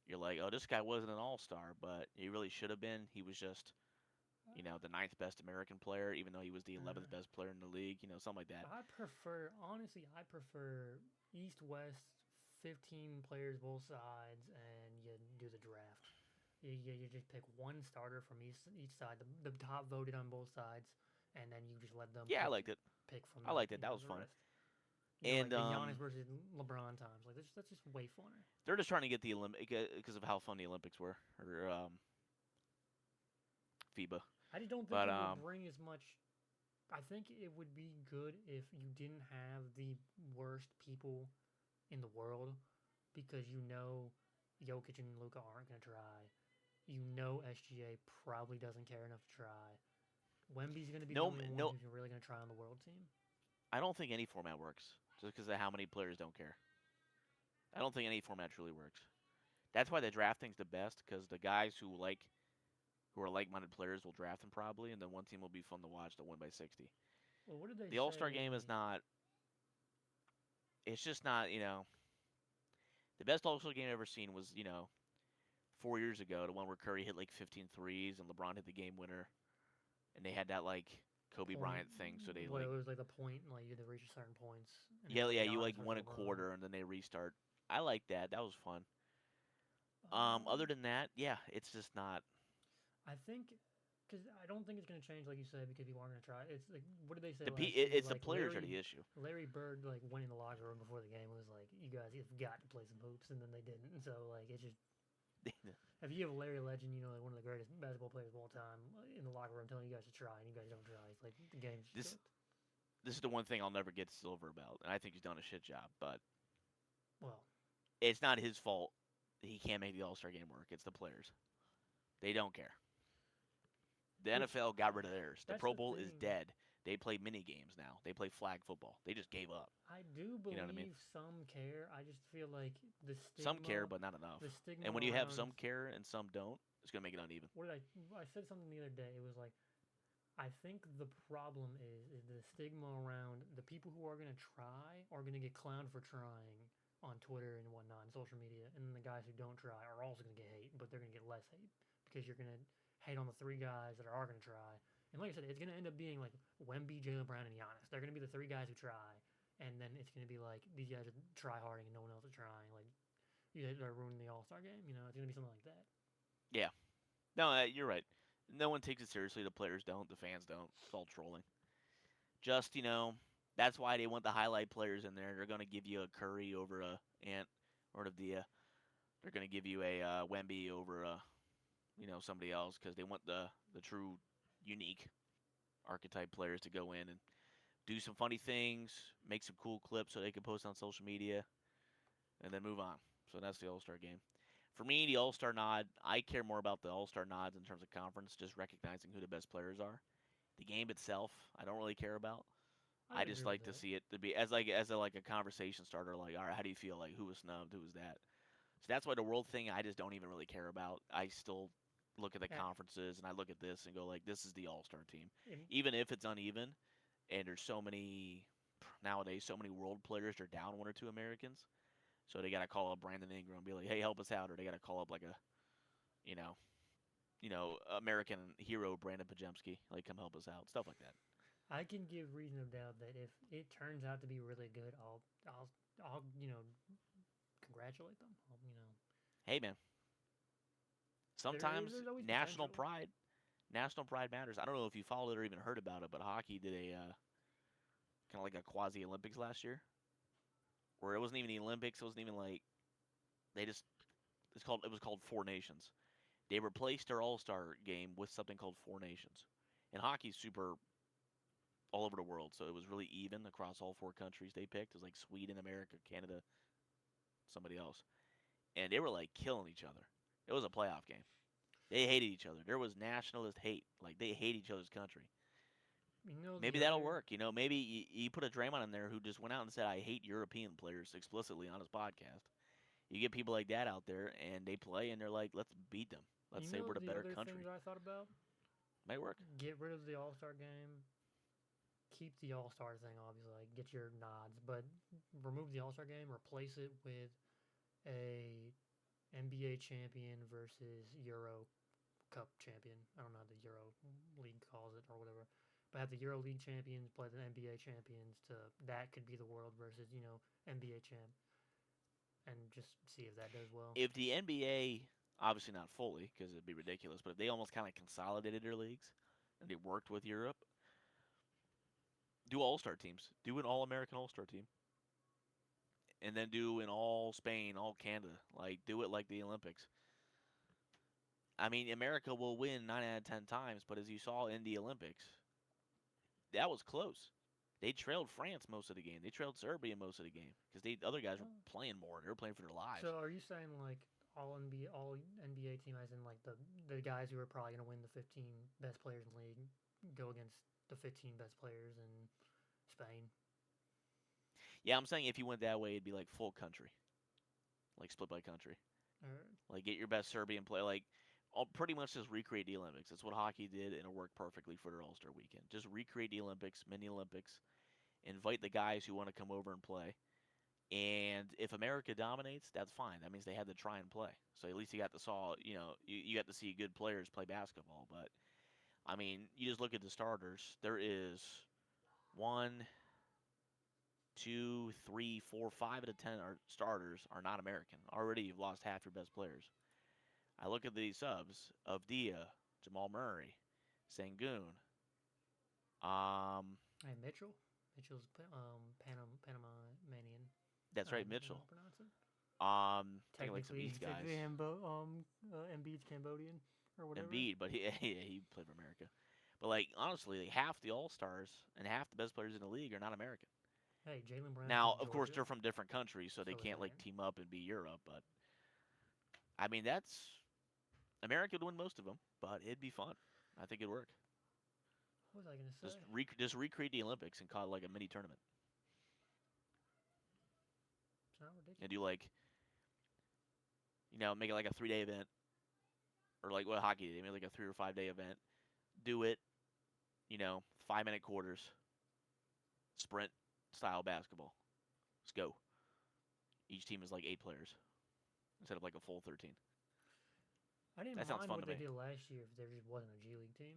You're like, oh, this guy wasn't an All Star, but he really should have been. He was just, the ninth best American player, even though he was the 11th best player in the league. Something like that. Honestly, I prefer East West, 15 players both sides, and you do the draft. You just pick one starter from each side, the top voted on both sides, and then you just let them Yeah, I liked it. pick from I liked it. That was the fun. rest. And like the Giannis versus LeBron times. Like that's just way funner. They're just trying to get the Olympic because of how fun the Olympics were, or FIBA. I just don't think it would bring as much. I think it would be good if you didn't have the worst people in the world, because Jokic and Luka aren't going to try. SGA probably doesn't care enough to try. Wemby's going to be the only one who's really going to try on the world team. I don't think any format works just because of how many players don't care. I don't think any format truly works. That's why the drafting's the best, because the guys who are like-minded players will draft them probably, and then one team will be fun to watch. They'll win by 60. Well, what did they The All-Star game is not. It's just not. The best All-Star game I've ever seen was 4 years ago, the one where Curry hit like 15 threes and LeBron hit the game winner, and they had that like Kobe Bryant thing. So they it was like the point, like you had to reach a certain points. Yeah, you like won a quarter and then they restart. I like that. That was fun. Other than that, yeah, it's just not. I think, because I don't think it's going to change, like you said, because people aren't going to try. It's like, what did they say? It's the players are the issue. Larry Bird went in the locker room before the game and was like, "You guys have got to play some hoops," and then they didn't. And so it's just. If you have a Larry Legend, like one of the greatest basketball players of all time, in the locker room telling you guys to try and you guys don't try, it's like the game's just. This is the one thing I'll never get Silver about, and I think he's done a shit job. But it's not his fault. He can't make the All-Star game work. It's the players. They don't care. The NFL got rid of theirs. The Pro Bowl is dead. They play mini games now. They play flag football. They just gave up. I do believe some care. I just feel like the stigma. Some care, but not enough. And when you have some care and some don't, it's gonna make it uneven. I said something the other day. It was like, I think the problem is the stigma around the people who are gonna try are gonna get clowned for trying on Twitter and whatnot and social media, and then the guys who don't try are also gonna get hate, but they're gonna get less hate because you're gonna hate on the 3 guys that are going to try. And like I said, it's going to end up being like Wemby, Jaylen Brown, and Giannis. They're going to be the 3 guys who try. And then it's going to be like, these guys are try-harding and no one else is trying. Like, you guys are ruining the All-Star game. It's going to be something like that. Yeah. No, you're right. No one takes it seriously. The players don't. The fans don't. It's all trolling. Just, that's why they want the highlight players in there. They're going to give you a Curry over a Ant or a Dia. They're going to give you a Wemby over a somebody else, because they want the true unique archetype players to go in and do some funny things, make some cool clips so they can post on social media, and then move on. So that's the All-Star game. For me, the All-Star nod, I care more about the All-Star nods in terms of conference, just recognizing who the best players are. The game itself, I don't really care about. I just like to see it to be as a conversation starter. Like, all right, how do you feel? Like, who was snubbed? Who was that? So that's why the world thing I just don't even really care about. I still look at the conferences and I look at this and go like, this is the All-Star team. Even if it's uneven and there's so many world players, they're down 1 or 2 Americans. So they got to call up Brandon Ingram and be like, hey, help us out. Or they got to call up like a, American hero, Brandon Pajemski, like, come help us out. Stuff like that. I can give reason of doubt that if it turns out to be really good, I'll congratulate them. Hey, man. Sometimes there's national pride National Pride Matters. I don't know if you followed it or even heard about it, but hockey did a kind of like a quasi Olympics last year, where it wasn't even the Olympics. It wasn't even like they just it was called Four Nations. They replaced their All Star game with something called Four Nations. And hockey's super all over the world, so it was really even across all four countries they picked. It was like Sweden, America, Canada, somebody else, and they were like killing each other. It was a playoff game. They hated each other. There was nationalist hate. Like they hate each other's country. You know Maybe the that'll other. work. Maybe you put a Draymond in there who just went out and said, I hate European players explicitly on his podcast. You get people like that out there, and they play, and they're like, let's beat them. Let's You say know we're the the better other things country. I thought about. Might work. Get rid of the All Star game. Keep the All Star thing, obviously, like get your nods, but remove the All Star game. Replace it with a NBA champion versus Euro Cup champion. I don't know how the Euro League calls it or whatever. But have the Euro League champions play the NBA champions to that could be the world versus, NBA champ. And just see if that does well. If the NBA, obviously not fully, because it'd be ridiculous, but if they almost kind of consolidated their leagues and they worked with Europe, do all-star teams. Do an all-American all-star team. And then do an all Spain, all Canada. Like, do it like the Olympics. I mean, America will win 9 out of 10 times, but as you saw in the Olympics, that was close. They trailed France most of the game. They trailed Serbia most of the game because the other guys were playing more. They were playing for their lives. So are you saying like all NBA team, as in like the guys who are probably going to win the 15 best players in the league, go against the 15 best players in Spain? Yeah, I'm saying if you went that way, it'd be like full country, like split by country. Or, Like get your best Serbian play. Like I'll pretty much just recreate the Olympics. That's what hockey did, and it worked perfectly for their All-Star weekend. Just recreate the Olympics, mini Olympics. Invite the guys who want to come over and play. And if America dominates, that's fine. That means they had to try and play. So at least you got to you got to see good players play basketball. But I mean, you just look at the starters. There is 1, 2, 3, 4, 5 out of 10 starters are not American. Already, you've lost half your best players. I look at the subs of Dia, Jamal Murray, Sangoon. hey, Mitchell. Mitchell's Panamanian. That's right, I Mitchell. don't pronounce it. Thinking like some East guys. Embiid's Cambodian or whatever. Embiid, but he played for America. But like honestly, like half the All Stars and half the best players in the league are not American. Hey, Jalen Brown. Now, of course, they're from different countries, so they So is can't like Aaron. team up and be Europe. But I mean, that's America would win most of them, but it'd be fun. I think it'd work. What was I gonna say? Just recreate the Olympics and call it like a mini tournament. It's not ridiculous. And do like, make it like a 3-day event, or like what hockey did, maybe like a 3 or 5-day event. Do it, 5-minute quarters, sprint style basketball. Let's go. Each team is like 8 players instead of like a full 13. I didn't That sounds mind fun what to they me. did last year if there just wasn't a G League team.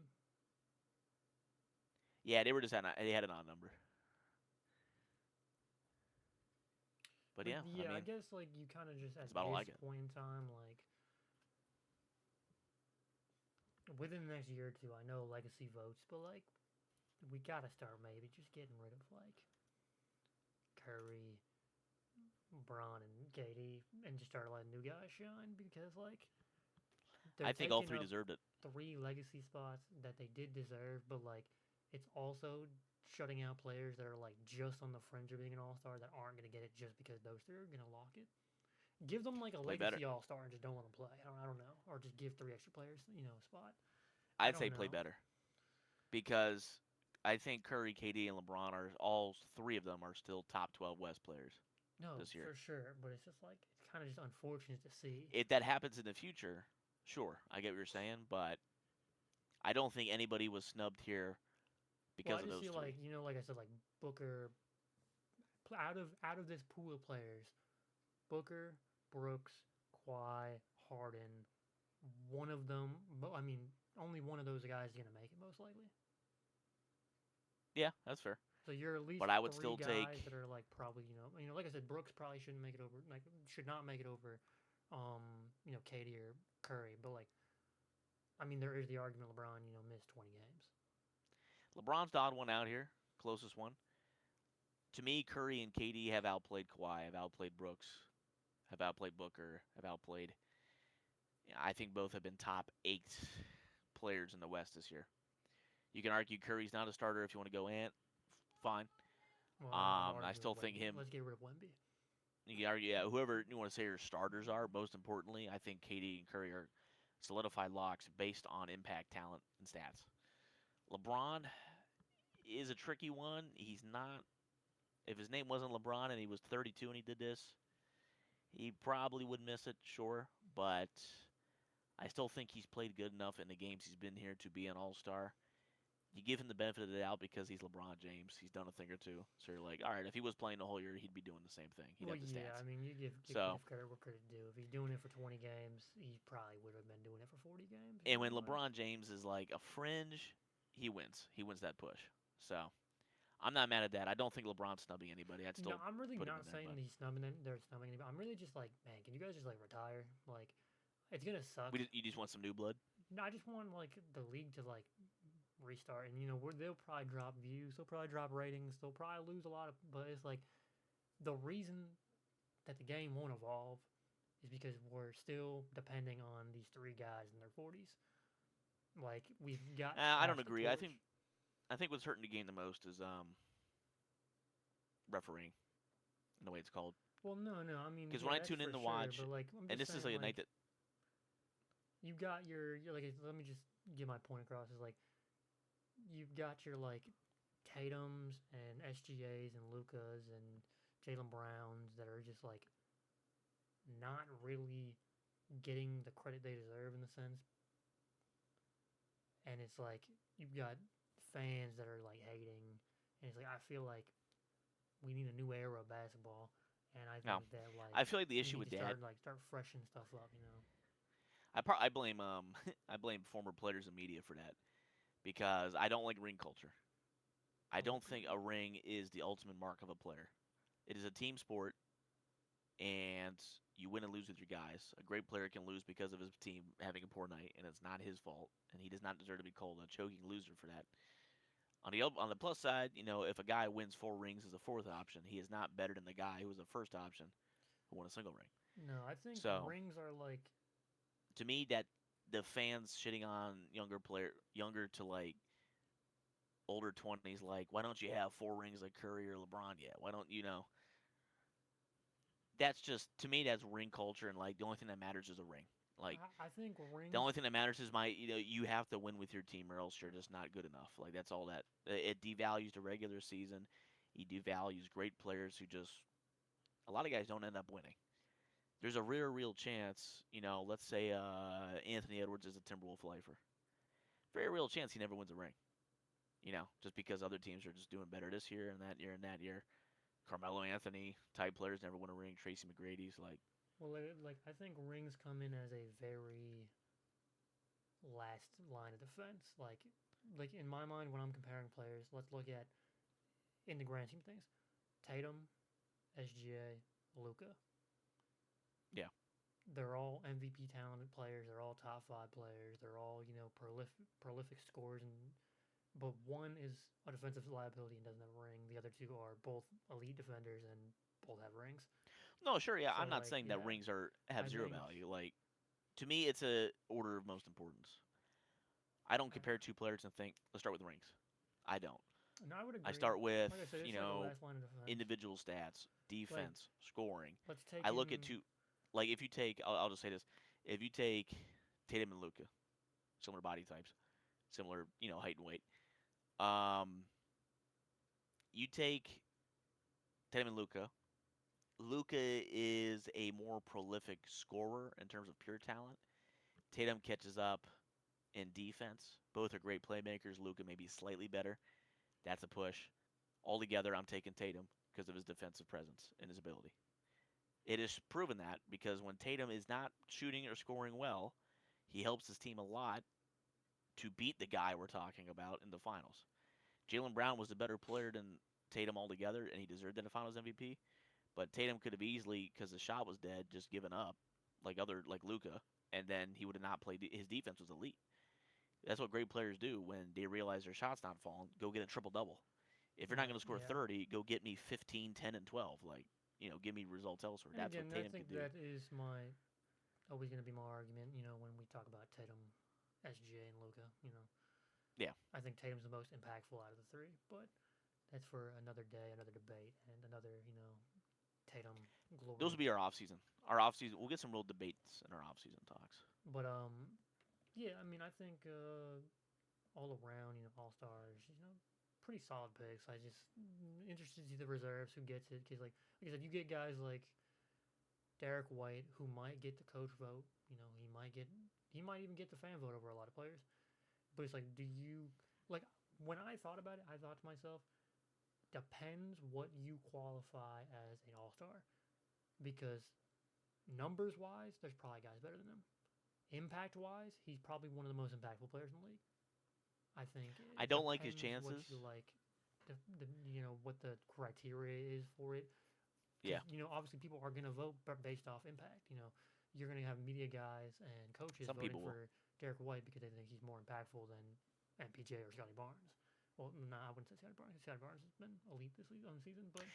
Yeah, they had an odd number. But yeah, I mean, guess like you kind of just at that's about all I this get. point in time, like within the next year or two, I know legacy votes, but like we gotta start maybe just getting rid of like Curry, Braun, and KD, and just start letting new guys shine because like I they're think all taking three up deserved it. 3 legacy spots that they did deserve, but like it's also shutting out players that are like just on the fringe of being an all-star that aren't going to get it just because those 3 are going to lock it. Give them like a Play better. legacy all-star and just don't let them play. I don't know, or just give 3 extra players, a spot. I I'd don't say play know. better because I think Curry, KD, and LeBron are all 3 of them are still top 12 West players No, this year. for sure, but it's just like it's kind of just unfortunate to see. If that happens in the future, sure, I get what you're saying, but I don't think anybody was snubbed here Well, because I of just those feel 3. like like I said, like Booker out of this pool of players, Booker, Brooks, Kawhi, Harden, one of them. I mean, only one of those guys is gonna make it most likely. Yeah, that's fair. So you're at least But I would 3 still guys take. that are like probably like I said, Brooks probably shouldn't make it over. Like should not make it over, KD or Curry. But like I mean, there is the argument LeBron, missed 20 games. LeBron's the odd one out here, closest one. To me, Curry and KD have outplayed Kawhi, have outplayed Brooks, have outplayed Booker, have outplayed. I think both have been top 8 players in the West this year. You can argue Curry's not a starter if you want to go Ant. Fine. Well, I'm I arguing still with think Wemby. him. Let's get rid of Wemby. You can argue, yeah, whoever you want to say your starters are. Most importantly, I think KD and Curry are solidified locks based on impact, talent, and stats. LeBron is a tricky one. He's not. If his name wasn't LeBron and he was 32 and he did this, he probably would miss it, sure. But I still think he's played good enough in the games he's been here to be an all-star. You give him the benefit of the doubt because he's LeBron James. He's done a thing or two. So you're like, all right, if he was playing the whole year, he'd be doing the same thing. He'd have the stats. I mean, you give credit what credit due. If he's doing it for 20 games, he probably would have been doing it for 40 games. And when LeBron James is like a fringe, he wins. He wins that push. So I'm not mad at that. I don't think LeBron's snubbing anybody. I'd still. No, I'm really put him not in there, saying but- he's snubbing. They're snubbing anybody. I'm really just like, man, can you guys just like retire? Like, it's gonna suck. You just want some new blood? No, I just want like the league to like restart, and they'll probably drop views, they'll probably drop ratings, they'll probably lose a lot of. But it's like the reason that the game won't evolve is because we're still depending on these 3 guys in their 40s. Like we've got. I don't passed the agree. I torch. think what's hurting the game the most is refereeing, in the way it's called. Well, no. I mean, Because yeah, when I that's tune in for to sure, watch, but like, I'm and just this is saying, like a night that you got your like. Let me just get my point across. Is like you've got your like Tatum's and SGA's and Lukas and Jalen Browns that are just like not really getting the credit they deserve in the sense. And it's like you've got fans that are like hating, and it's like I feel like we need a new era of basketball, and I No. think that like I feel like the we issue need with to that. start freshening stuff up. I blame I blame former players and media for that because I don't like ring culture. I don't think a ring is the ultimate mark of a player. It is a team sport, and you win and lose with your guys. A great player can lose because of his team having a poor night, and it's not his fault, and he does not deserve to be called a choking loser for that. On the plus side, if a guy wins 4 rings as a 4th option, he is not better than the guy who was a first option who won a single ring. No, I think So- rings are like To me, that the fans shitting on younger to like older 20s, like, why don't you have 4 rings like Curry or LeBron yet? Why don't That's just, to me, that's ring culture, and like the only thing that matters is a ring. Like I think rings. the only thing that matters is you have to win with your team, or else you're just not good enough. Like that's all that it devalues the regular season. It devalues great players who just a lot of guys don't end up winning. There's a real chance, let's say Anthony Edwards is a Timberwolf lifer. Very real chance he never wins a ring. Just because other teams are just doing better this year and that year and that year. Carmelo Anthony type players never win a ring. Tracy McGrady's like. Well, I think rings come in as a very last line of defense. Like in my mind, when I'm comparing players, let's look at in the grand scheme of things, Tatum, SGA, Luka. Yeah. They're all MVP talented players. They're all top 5 players. They're all prolific scorers, but one is a defensive liability and doesn't have a ring. The other 2 are both elite defenders and both have rings. No, sure, yeah. So, I'm not like, saying that yeah, rings have I zero think- value. Like, to me, it's a order of most importance. I don't compare 2 players and think, let's start with rings. I don't. No, I would agree. I start with, Like I said, it's like the last line of defense. individual stats, defense, scoring. Let's take. I look at in- 2, like if you take, I'll just say this, if you take Tatum and Luka, similar body types, similar, height and weight. You take Tatum and Luka. Luka is a more prolific scorer in terms of pure talent. Tatum catches up in defense. Both are great playmakers. Luka may be slightly better. That's a push. Altogether, I'm taking Tatum because of his defensive presence and his ability. It is proven that because when Tatum is not shooting or scoring well, he helps his team a lot to beat the guy we're talking about in the finals. Jaylen Brown was a better player than Tatum altogether, and he deserved the Finals MVP. But Tatum could have easily, because the shot was dead, just given up, like Luka, and then he would have not played. His defense was elite. That's what great players do when they realize their shot's not falling. Go get a triple double. If you're not Right. going to score Yeah. 30, go get me 15, 10, and 12. Like, give me results elsewhere. And That's what again, I Tatum could think do. that is my always going to be my argument. When we talk about Tatum, SGA, and Luca, Yeah, I think Tatum's the most impactful out of the three. But that's for another day, another debate, and another Tatum those will glory. be our off season. Our off season, we'll get some real debates in our off season talks. But yeah, I mean, I think all around, all stars, pretty solid picks. I just interested to see the reserves who gets it because like I said, you get guys like Derek White who might get the coach vote. He might even get the fan vote over a lot of players. But it's like, do you like when I thought about it? I thought to myself, depends what you qualify as an all star because numbers wise, there's probably guys better than him. Impact wise, he's probably one of the most impactful players in the league. I think I it don't like his depends what chances. you like, what the criteria is for it. Yeah, Because obviously people are gonna vote based off impact. You're gonna have media guys and coaches some voting people will. for Derek White because they think he's more impactful than MPJ or Scotty Barnes. Well, no, I wouldn't say Scotty Barnes. Scotty Barnes has been elite this season, but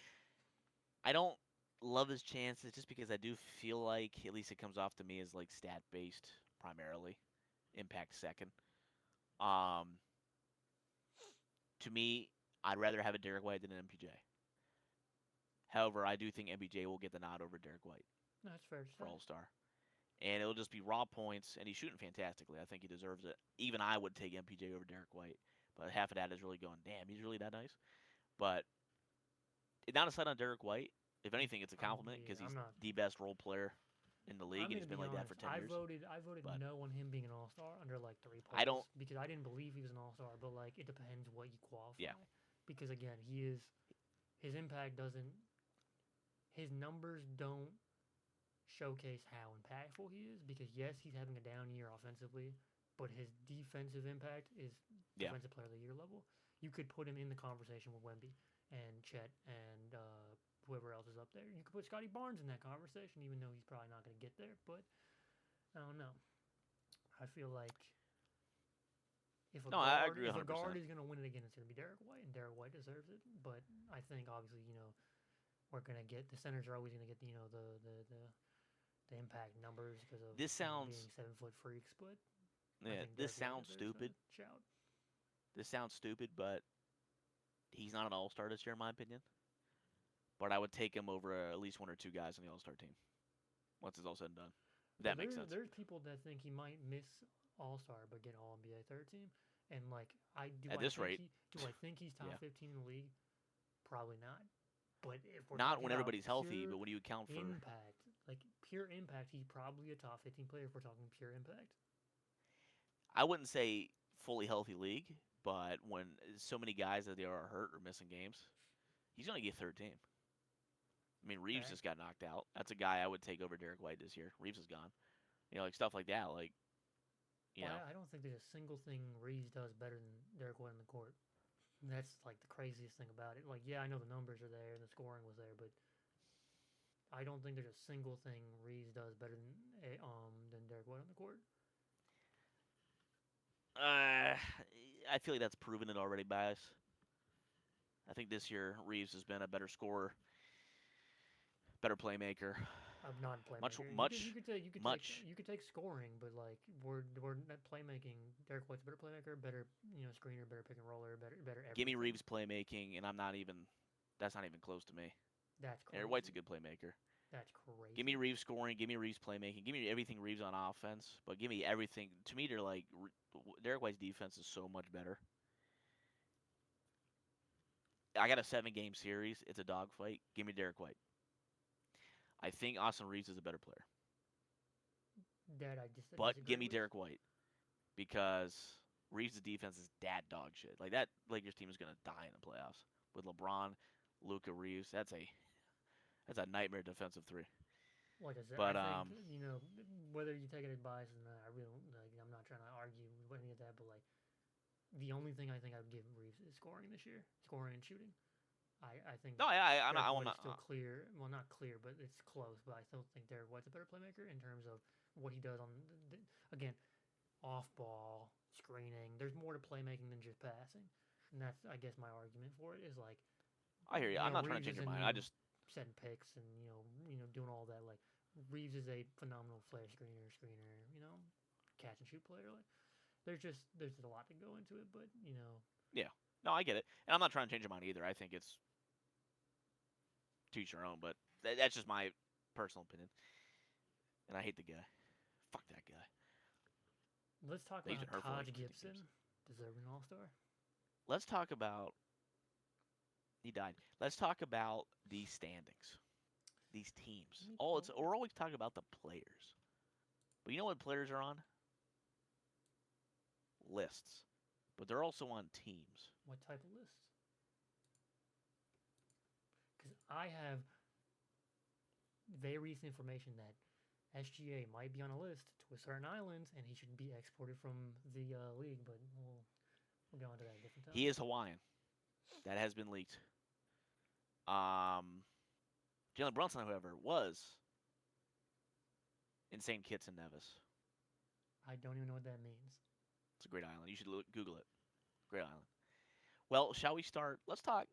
I don't love his chances just because I do feel like, at least it comes off to me as like stat based primarily, impact second. Um, to me, I'd rather have a Derek White than an MPJ. However, I do think MPJ will get the nod over Derek White no, that's fair to for say. All Star. And it'll just be raw points, and he's shooting fantastically. I think he deserves it. Even I would take MPJ over Derek White, but half of that is really going, damn, he's really that nice. But not a slight on Derek White. If anything, it's a compliment because I'm he's not. the best role player in the league, I'm and gonna he's been be like that honest. for 10 years. I voted But no on him being an All Star under like three I don't, polls because I didn't believe he was an All Star. But like, it depends what you qualify. yeah, Because again, his impact doesn't his numbers don't showcase how impactful he is because yes, he's having a down year offensively, but his defensive impact is yeah. defensive player of the year level. You could put him in the conversation with Wemby and Chet and whoever else is up there. You could put Scotty Barnes in that conversation, even though he's probably not going to get there. But I don't know. I feel like No, I agree if a 100%. guard is going to win it again, it's going to be Derek White, and Derek White deserves it. But I think obviously we're going to get the centers are always going to get the impact numbers because of This being sounds, 7 foot freaks. But I yeah, think Derek White deserves a stupid. shout. This sounds stupid, but he's not an all star this year, in my opinion. But I would take him over at least one or two guys on the all star team once it's all said and done. If Yeah, that makes sense. there's people that think he might miss All Star but get All NBA third team, and like At this rate, I think he's top yeah. 15 in the league? Probably not. But if we're Not talking when about everybody's healthy, pure but when you account for. impact, like pure impact, he's probably a top 15 player if we're talking pure impact. I wouldn't say fully healthy league, but when so many guys that they are hurt or missing games, he's going to get third team. I mean, Reeves Fair. just got knocked out. That's a guy I would take over Derek White this year. Reeves is gone. Like stuff like that. Like, you Well, know, I don't think there's a single thing Reeves does better than Derek White on the court. That's like the craziest thing about it. Like, yeah, I know the numbers are there and the scoring was there, but I don't think there's a single thing Reeves does better than Derek White on the court. I feel like that's proven it already by us. I think this year Reeves has been a better scorer, better playmaker, I'm not a much, playmaker. much, much. You could take scoring, but like we're not playmaking. Derek White's a better playmaker, better screener, better pick and roller, better Give me everything. Reeves playmaking, and I'm not even. That's not even close to me. That's Derek White's a crazy. good playmaker. That's Give me crazy. Reeves scoring. Give me Reeves playmaking. Give me everything Reeves on offense. But give me everything. To me, they're like Derek White's defense is so much better. I got a 7 game series. It's a dogfight. Give me Derek White. I think Austin Reeves is a better player. That I just But give disagree me with. Derek White because Reeves' defense is dad dog shit. Like that Lakers team is gonna die in the playoffs with LeBron, Luca Reeves. That's a nightmare defensive three. Like I said, I But think whether you take it as bias or not, I really don't, like. I'm not trying to argue with any of that, but like the only thing I think I would give Reeves is scoring this year, scoring and shooting. I think no, I'm not. Derek I'm White is not. still clear. Well, not clear, but it's close. But I still think Derek White's a better playmaker in terms of what he does on again off ball screening. There's more to playmaking than just passing, and that's I guess my argument for it is like. I hear you. I'm not trying to Reeves change your isn't, mind. I just setting picks and doing all that. Like Reeves is a phenomenal flare screener, catch and shoot player. Like there's a lot to go into it, but yeah. No, I get it, and I'm not trying to change your mind either. I think it's to each your own, but that's just my personal opinion. And I hate the guy. Fuck that guy. Let's talk He's about been hurt for, like, Taj 50 Gibson, games. deserving All-Star. Let's talk about. He died. Let's talk about these standings, these teams. We're always talking about the players, but you know what players are on? Lists, but they're also on teams. What type of lists? Because I have very recent information that SGA might be on a list to a certain island, and he should be exported from the league. But we'll go on to that a different time. He is Hawaiian. That has been leaked. Jalen Brunson, however, was in St. Kitts and Nevis. I don't even know what that means. It's a great island. You should Google it. Great island. Well, shall we start? Let's talk.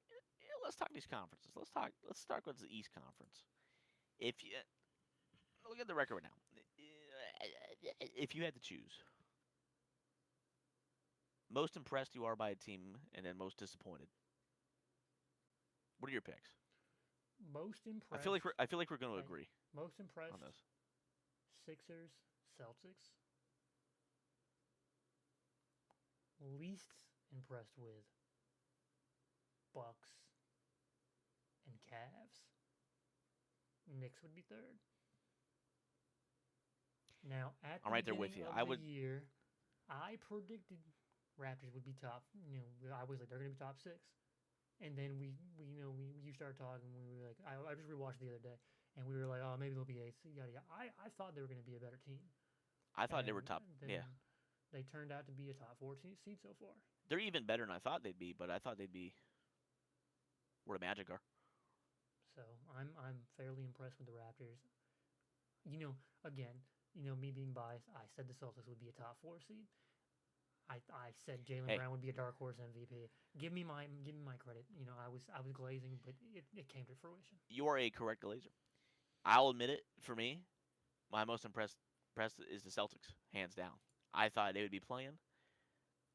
Let's talk these conferences. Let's start with the East Conference. If you look at the record right now, if you had to choose, most impressed you are by a team, and then most disappointed. What are your picks? Most impressed. I feel like we're going to agree. Most impressed on this. Sixers, Celtics. Least impressed with Bucks and Cavs. Knicks would be third. Now at I'm the right there with you. year, I predicted Raptors would be top. I was like they're going to be top 6. And then you started talking. We were like, I just rewatched the other day, and we were like, oh, maybe they'll be 8th. Yada yada. I thought they were going to be a better team. I thought they were top. Yeah. They turned out to be a top 4 seed so far. They're even better than I thought they'd be, but I thought they'd be where the Magic are. So I'm fairly impressed with the Raptors. Again, me being biased, I said the Celtics would be a top 4 seed. I said Jaylen Brown would be a dark horse MVP. Give me my credit. I was glazing, but it came to fruition. You are a correct glazer. I'll admit it. For me, my most impressed is the Celtics, hands down. I thought they would be playing.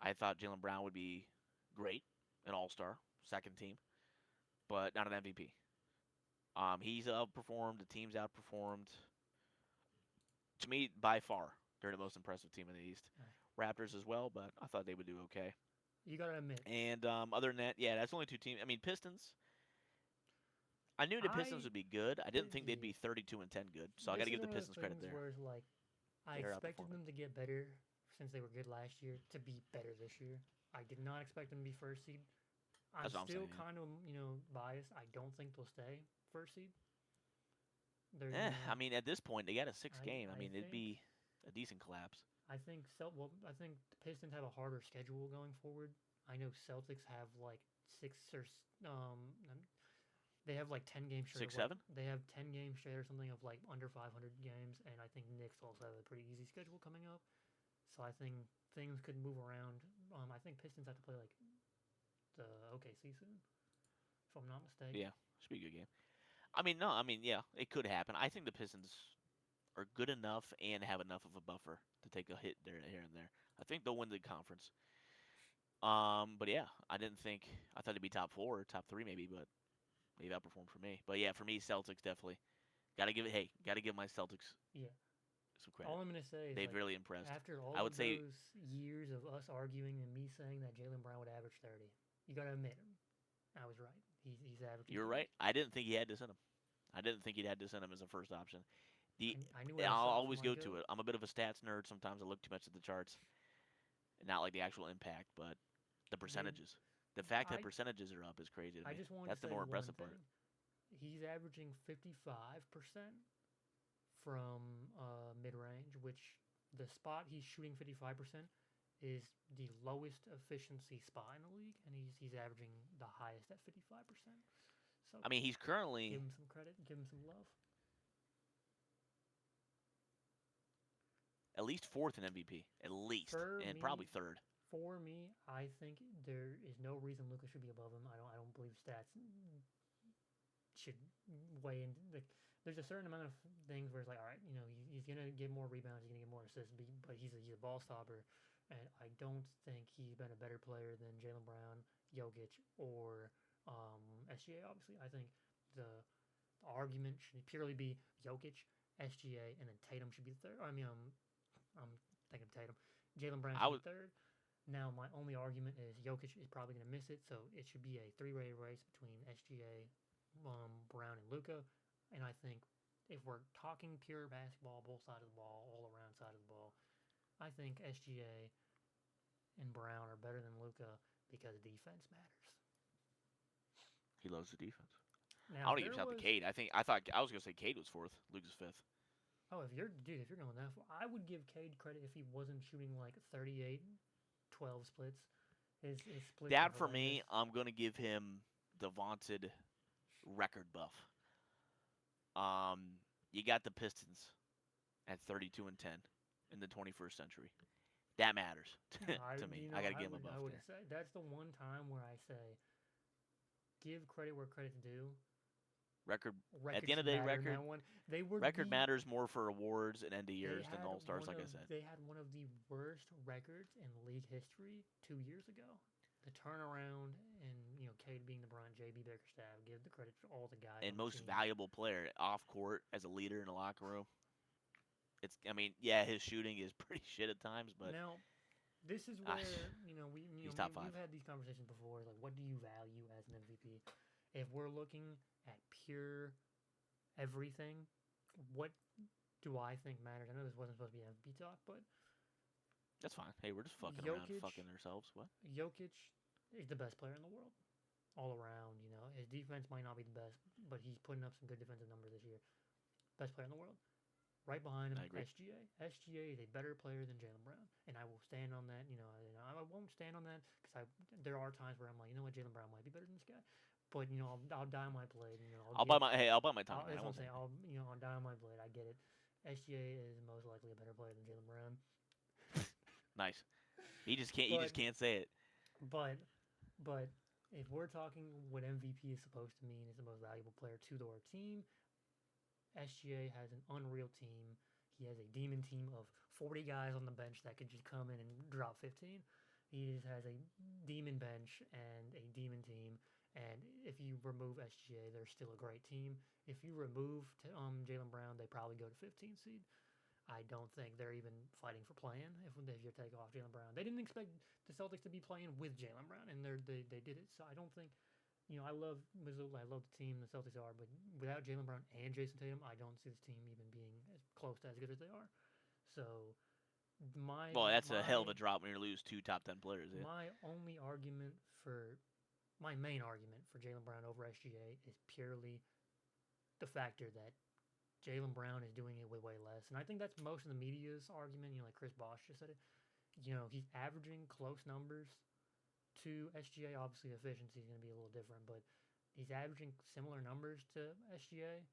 I thought Jaylen Brown would be great, an All-Star, second team, but not an MVP. He's outperformed. The team's outperformed. To me, by far, they're the most impressive team in the East. Raptors as well, but I thought they would do okay. You gotta admit. And other than that, yeah, that's only 2 teams. I mean, Pistons. I knew the Pistons would be good. I didn't think they'd be 32-10 good. So I got to give the Pistons credit there. Where like, I expected them to get better since they were good last year to be better this year. I did not expect them to be first seed. I'm still kind of biased. I don't think they'll stay first seed. I mean, at this point, they got a 6 game. I mean, it'd be a decent collapse. I think the Pistons have a harder schedule going forward. I know Celtics have like 6 or they have like 10 games straight. 6, 7? They have 10 games straight or something of like under 500 games, and I think Knicks also have a pretty easy schedule coming up. So I think things could move around. I think Pistons have to play like the OKC soon, if I'm not mistaken. Yeah, should be a good game. Yeah, it could happen. I think the Pistons are good enough and have enough of a buffer to take a hit there, here and there. I think they'll win the conference. But yeah, I thought it'd be top 4 or top 3 maybe, but they've outperformed for me. But yeah, for me, Celtics definitely. Gotta give my Celtics some credit. All I'm gonna say is they've really impressed. After all those years of us arguing and me saying that Jaylen Brown would average 30, you gotta admit I was right. He's averaging. You're right. I didn't think he had this in him. I didn't think he'd had this in him as a first option. I'll always go to it. I'm a bit of a stats nerd. Sometimes I look too much at the charts, and not like the actual impact, but the percentages. The fact that percentages are up is crazy to me. That's the more impressive part. He's averaging 55% from mid-range, which the spot he's shooting 55% is the lowest efficiency spot in the league, and he's averaging the highest at 55%. So I mean, he's currently give him some credit, give him some love. At least 4th in MVP, at least, and probably 3rd. For me, I think there is no reason Luka should be above him. I don't believe stats should weigh in. Like, there's a certain amount of things where it's like, all right, he's gonna get more rebounds, he's gonna get more assists, but he's a ball stopper, and I don't think he's been a better player than Jalen Brown, Jokic, or SGA. Obviously, I think the argument should purely be Jokic, SGA, and then Tatum should be the third. I mean, I'm thinking of Tatum. Jalen Brown I should would. be third. Now, my only argument is Jokic is probably going to miss it, so it should be a three-way race between SGA, Brown, and Luka. And I think if we're talking pure basketball, both sides of the ball, all around side of the ball, I think SGA and Brown are better than Luka because defense matters. He loves the defense. I Now, want if to give there shout to was Cade. I thought I was gonna say Cade was fourth. Luka's fifth. if you're going that far, I would give Cade credit if he wasn't shooting like 38, 12 splits. His splits are That for me, horrendous. I'm gonna give him the vaunted record buff. You got the Pistons at 32-10 in the 21st century. That matters to me. I gotta give him a buff I would there. say that's the one time where I say give credit where credit's due. Record at Record the end of should the day, matter in record that one. They were record the matters more for awards and end of they years than had All Stars. one Like I of said, they had one of the worst records in league history 2 years ago. The turnaround and Cade being the Bron, JB Bickerstaff, give the credit to all the guys and on the most team. valuable player off court as a leader in the locker room. I mean, yeah, his shooting is pretty shit at times, but Now, this is where he's top five. we've had these conversations before. Like, what do you value as an MVP? If we're looking at pure everything, what do I think matters? I know this wasn't supposed to be MVP talk, but That's fine. Hey, we're just fucking around, Jokic, fucking ourselves. What? Jokic is the best player in the world, all around. His defense might not be the best, but he's putting up some good defensive numbers this year. Best player in the world. Right behind him, I agree. SGA. SGA is a better player than Jalen Brown, and I will stand on that. I won't stand on that because there are times where I'm like, Jalen Brown might be better than this guy, but I'll die on my blade. I'll buy my time. I won't say I'll die on my blade. I get it. SGA is most likely a better player than Jalen Brown. Nice. He just can't say it. But if we're talking what MVP is supposed to mean is the most valuable player to their team, SGA has an unreal team. He has a demon team of 40 guys on the bench that could just come in and drop 15. He just has a demon bench and a demon team. And if you remove SGA, they're still a great team. If you remove Jalen Brown, they probably go to 15 seed. I don't think they're even fighting for playing if you take off Jalen Brown. They didn't expect the Celtics to be playing with Jalen Brown, and they did it. So I don't think, I love Missoula. I love the team the Celtics are, but without Jalen Brown and Jason Tatum, I don't see this team even being as close to as good as they are. So that's a hell of a drop when you lose two top 10 players. Yeah. My main argument for Jalen Brown over SGA is purely the factor that Jalen Brown is doing it with way less. And I think that's most of the media's argument. Like Chris Bosh just said it. He's averaging close numbers to SGA. Obviously, efficiency is going to be a little different, but he's averaging similar numbers to SGA.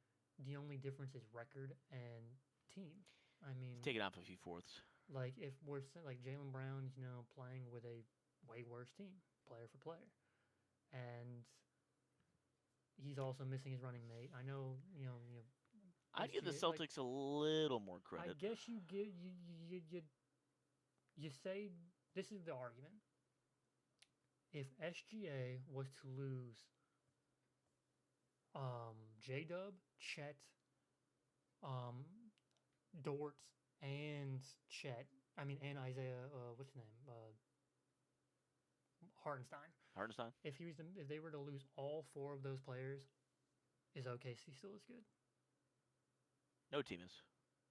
The only difference is record and team. I mean, taking off a few fourths. Like, if we're like Jalen Brown's, playing with a way worse team, player for player. And he's also missing his running mate. I know, I'd give the Celtics a little more credit. I guess you say this is the argument. If SGA was to lose J-Dub, Chet, Dort, and and Isaiah, what's his name? Hartenstein. If they were to lose all four of those players, is OKC still as good? No team is.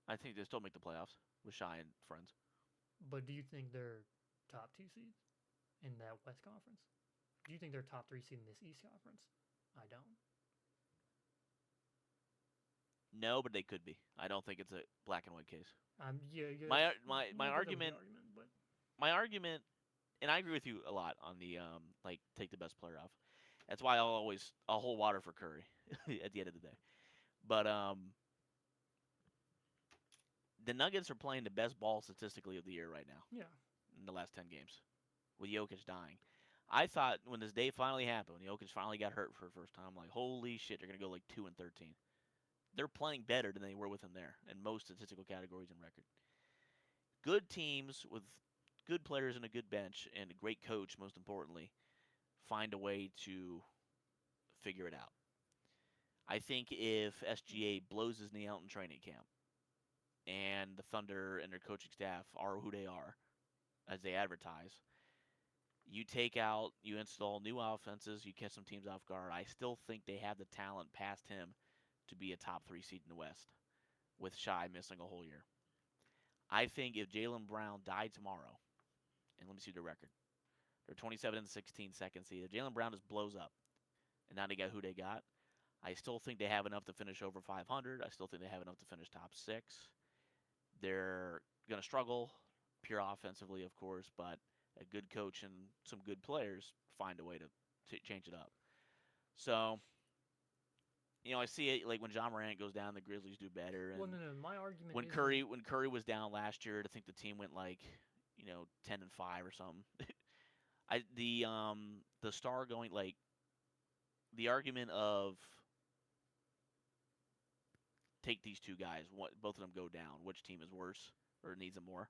I think they still make the playoffs with Shai and friends. But do you think they're top 2 seeds in that West Conference? Do you think they're top 3 seed in this East Conference? I don't. No, but they could be. I don't think it's a black and white case. My argument. My argument, and I agree with you a lot on the take the best player off. That's why I'll hold water for Curry at the end of the day. But the Nuggets are playing the best ball statistically of the year right now. Yeah. In the last 10 games. with Jokic dying. I thought when this day finally happened, when Jokic finally got hurt for the first time, I'm like, holy shit, they're gonna go like 2-13. They're playing better than they were with him there in most statistical categories and record. Good teams with good players and a good bench and a great coach, most importantly, find a way to figure it out. I think if SGA blows his knee out in training camp and the Thunder and their coaching staff are who they are, as they advertise, you install new offenses, you catch some teams off guard. I still think they have the talent past him to be a top 3 seed in the West with Shai missing a whole year. I think if Jaylen Brown died tomorrow, and let me see their record. They're 27-16 second seed. If Jaylen Brown just blows up, and now they got who they got, I still think they have enough to finish over 500. I still think they have enough to finish top 6. They're going to struggle, pure offensively, of course, but a good coach and some good players find a way to change it up. So, I see it like when John Morant goes down, the Grizzlies do better. And well, no. My argument when is Curry was down last year, I think the team went like 10-5 or something. The star going like the argument of take these two guys, both of them go down, which team is worse or needs them more?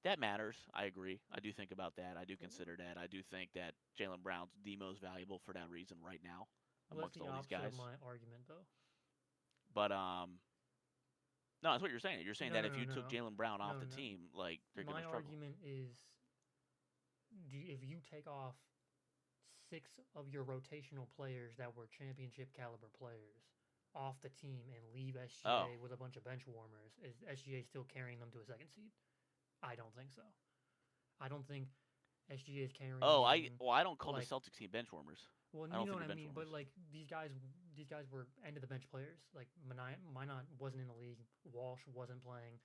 That matters. I agree. I do think about that. I do consider that. I do think that Jaylen Brown's the most valuable for that reason right now amongst all these guys. That's the opposite of my argument, though. But no, that's what you're saying. You're saying that if you took Jaylen Brown off the team, like they're going to struggle. My argument is, if you take off 6 of your rotational players that were championship caliber players off the team and leave SGA with a bunch of bench warmers, is SGA still carrying them to a second seed? I don't think so. I don't think SGA is carrying. I don't call the Celtics team bench warmers. Well, you know what I mean. But like these guys were end of the bench players. Like Minot wasn't in the league. Walsh wasn't playing.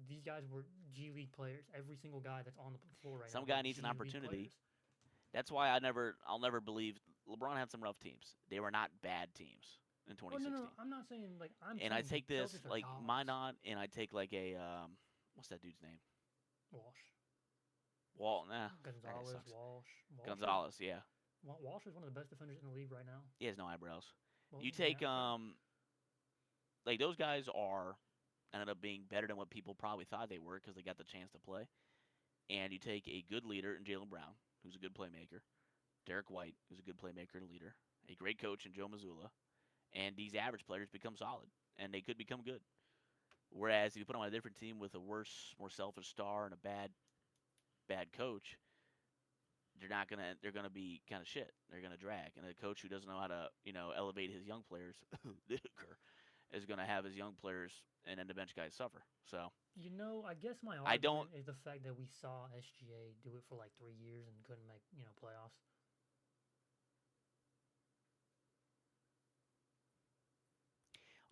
These guys were G League players. Every single guy that's on the floor right now. Some guy needs an opportunity. That's why I'll never believe LeBron had some rough teams. They were not bad teams in 2016. No, I'm not saying like I'm. And I take this like Minot, and I take like a what's that dude's name? Gonzalez, Walsh. Gonzalez, yeah. Walsh is one of the best defenders in the league right now. He has no eyebrows. Well, you take like those guys ended up being better than what people probably thought they were because they got the chance to play. And you take a good leader in Jaylen Brown, who's a good playmaker, Derek White, who's a good playmaker and leader, a great coach in Joe Mazzulla, and these average players become solid, and they could become good. Whereas if you put them on a different team with a worse, more selfish star and a bad coach, they're gonna be kind of shit. They're gonna drag, and a coach who doesn't know how to elevate his young players is gonna have his young players and end the bench guys suffer. So I guess my argument is the fact that we saw SGA do it for like 3 years and couldn't make playoffs.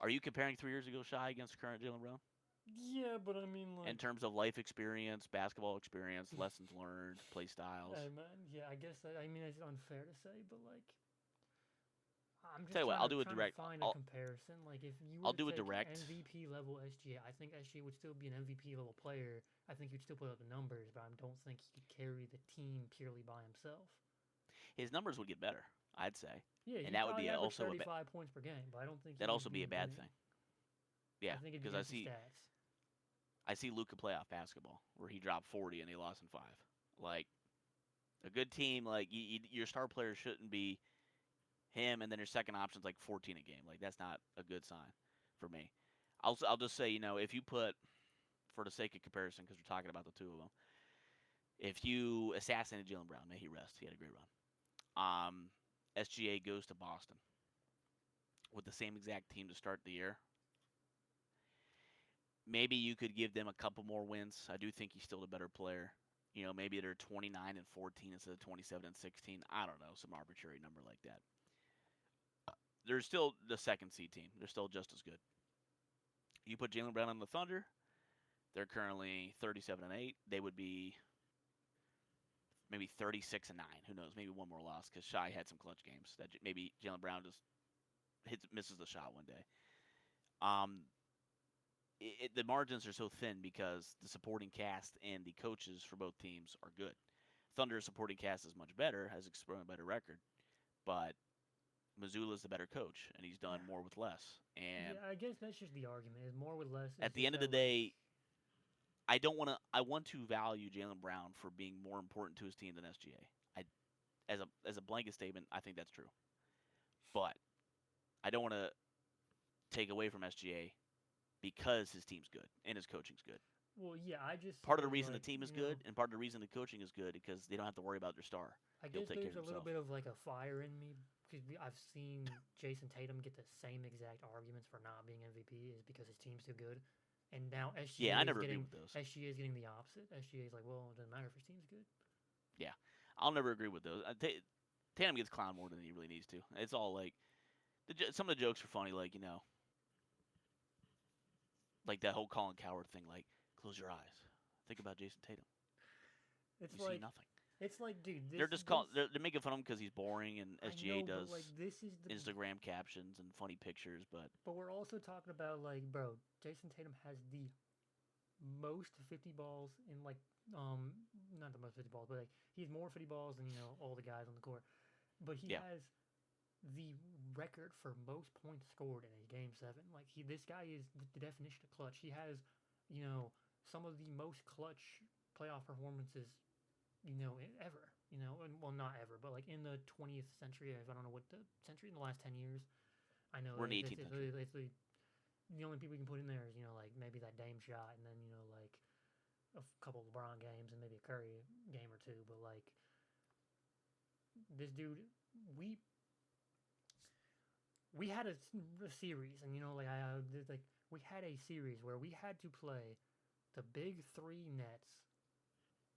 Are you comparing 3 years ago Shai against current Jaylen Brown? Yeah, but I mean, like, in terms of life experience, basketball experience, lessons learned, play styles. Hey, man, yeah, I guess it's unfair to say, but like, I'm just tell you what, I'll do it direct. Find a comparison. Like, if you I'll do it direct. MVP level SGA, I think SGA would still be an MVP level player. I think he'd still put up the numbers, but I don't think he could carry the team purely by himself. His numbers would get better, I'd say. Yeah, and that would be also 35 points per game, but I don't think that'd also be a bad thing. Yeah, because I see Luka playoff basketball where he dropped 40 and he lost in 5. Like a good team, like your star player shouldn't be him, and then your second option's like 14 a game. Like that's not a good sign for me. I'll just say if you put, for the sake of comparison, because we're talking about the two of them, if you assassinated Jaylen Brown, may he rest, he had a great run. SGA goes to Boston with the same exact team to start the year. Maybe you could give them a couple more wins. I do think he's still the better player. Maybe they're 29-14 instead of 27-16. I don't know, some arbitrary number like that. They're still the second seed team. They're still just as good. You put Jaylen Brown on the Thunder, they're currently 37-8. They would be maybe 36-9. Who knows? Maybe one more loss because Shai had some clutch games that maybe Jaylen Brown just misses the shot one day. The margins are so thin because the supporting cast and the coaches for both teams are good. Thunder's supporting cast is much better, has a better record, but Missoula's the better coach, and he's done more with less. And Yeah, I guess that's just the argument. Is more with less. at the end of the day, I don't want to. I want to value Jaylen Brown for being more important to his team than SGA. As a blanket statement, I think that's true. But I don't want to take away from SGA because his team's good and his coaching's good. Well, yeah, I just Part of the say, reason like, the team is good and part of the reason the coaching is good because they don't have to worry about their star. I He'll guess take care there's of a little himself. bit of like a fire in me because I've seen Jason Tatum get the same exact arguments for not being MVP is because his team's too good, and now SGA Yeah, I is never agree getting with those. SGA is getting the opposite. SGA is like, well, it doesn't matter if his team's good. Yeah, I'll never agree with those. Tatum gets clowned more than he really needs to. It's all like some of the jokes are funny, like like that whole Colin Coward thing, like close your eyes, think about Jason Tatum. It's You like see nothing. it's like, dude, They're just they're making fun of him because he's boring, and I SGA know, does but like this is the Instagram captions and funny pictures. But But we're also talking about like, bro, Jason Tatum has the most 50 balls in like not the most 50 balls, but like he's more 50 balls than all the guys on the court. But he yeah, has the record for most points scored in a game 7. Like this guy is the definition of clutch. He has, some of the most clutch playoff performances, ever. And well, not ever, but like in the 20th century. I don't know what the century in the last 10 years. I know we're in the it's 18th century. the only people you can put in there is like maybe that Dame shot, and then like a couple of LeBron games and maybe a Curry game or two. But like this dude, we had a series, and like we had a series where we had to play the big 3 Nets,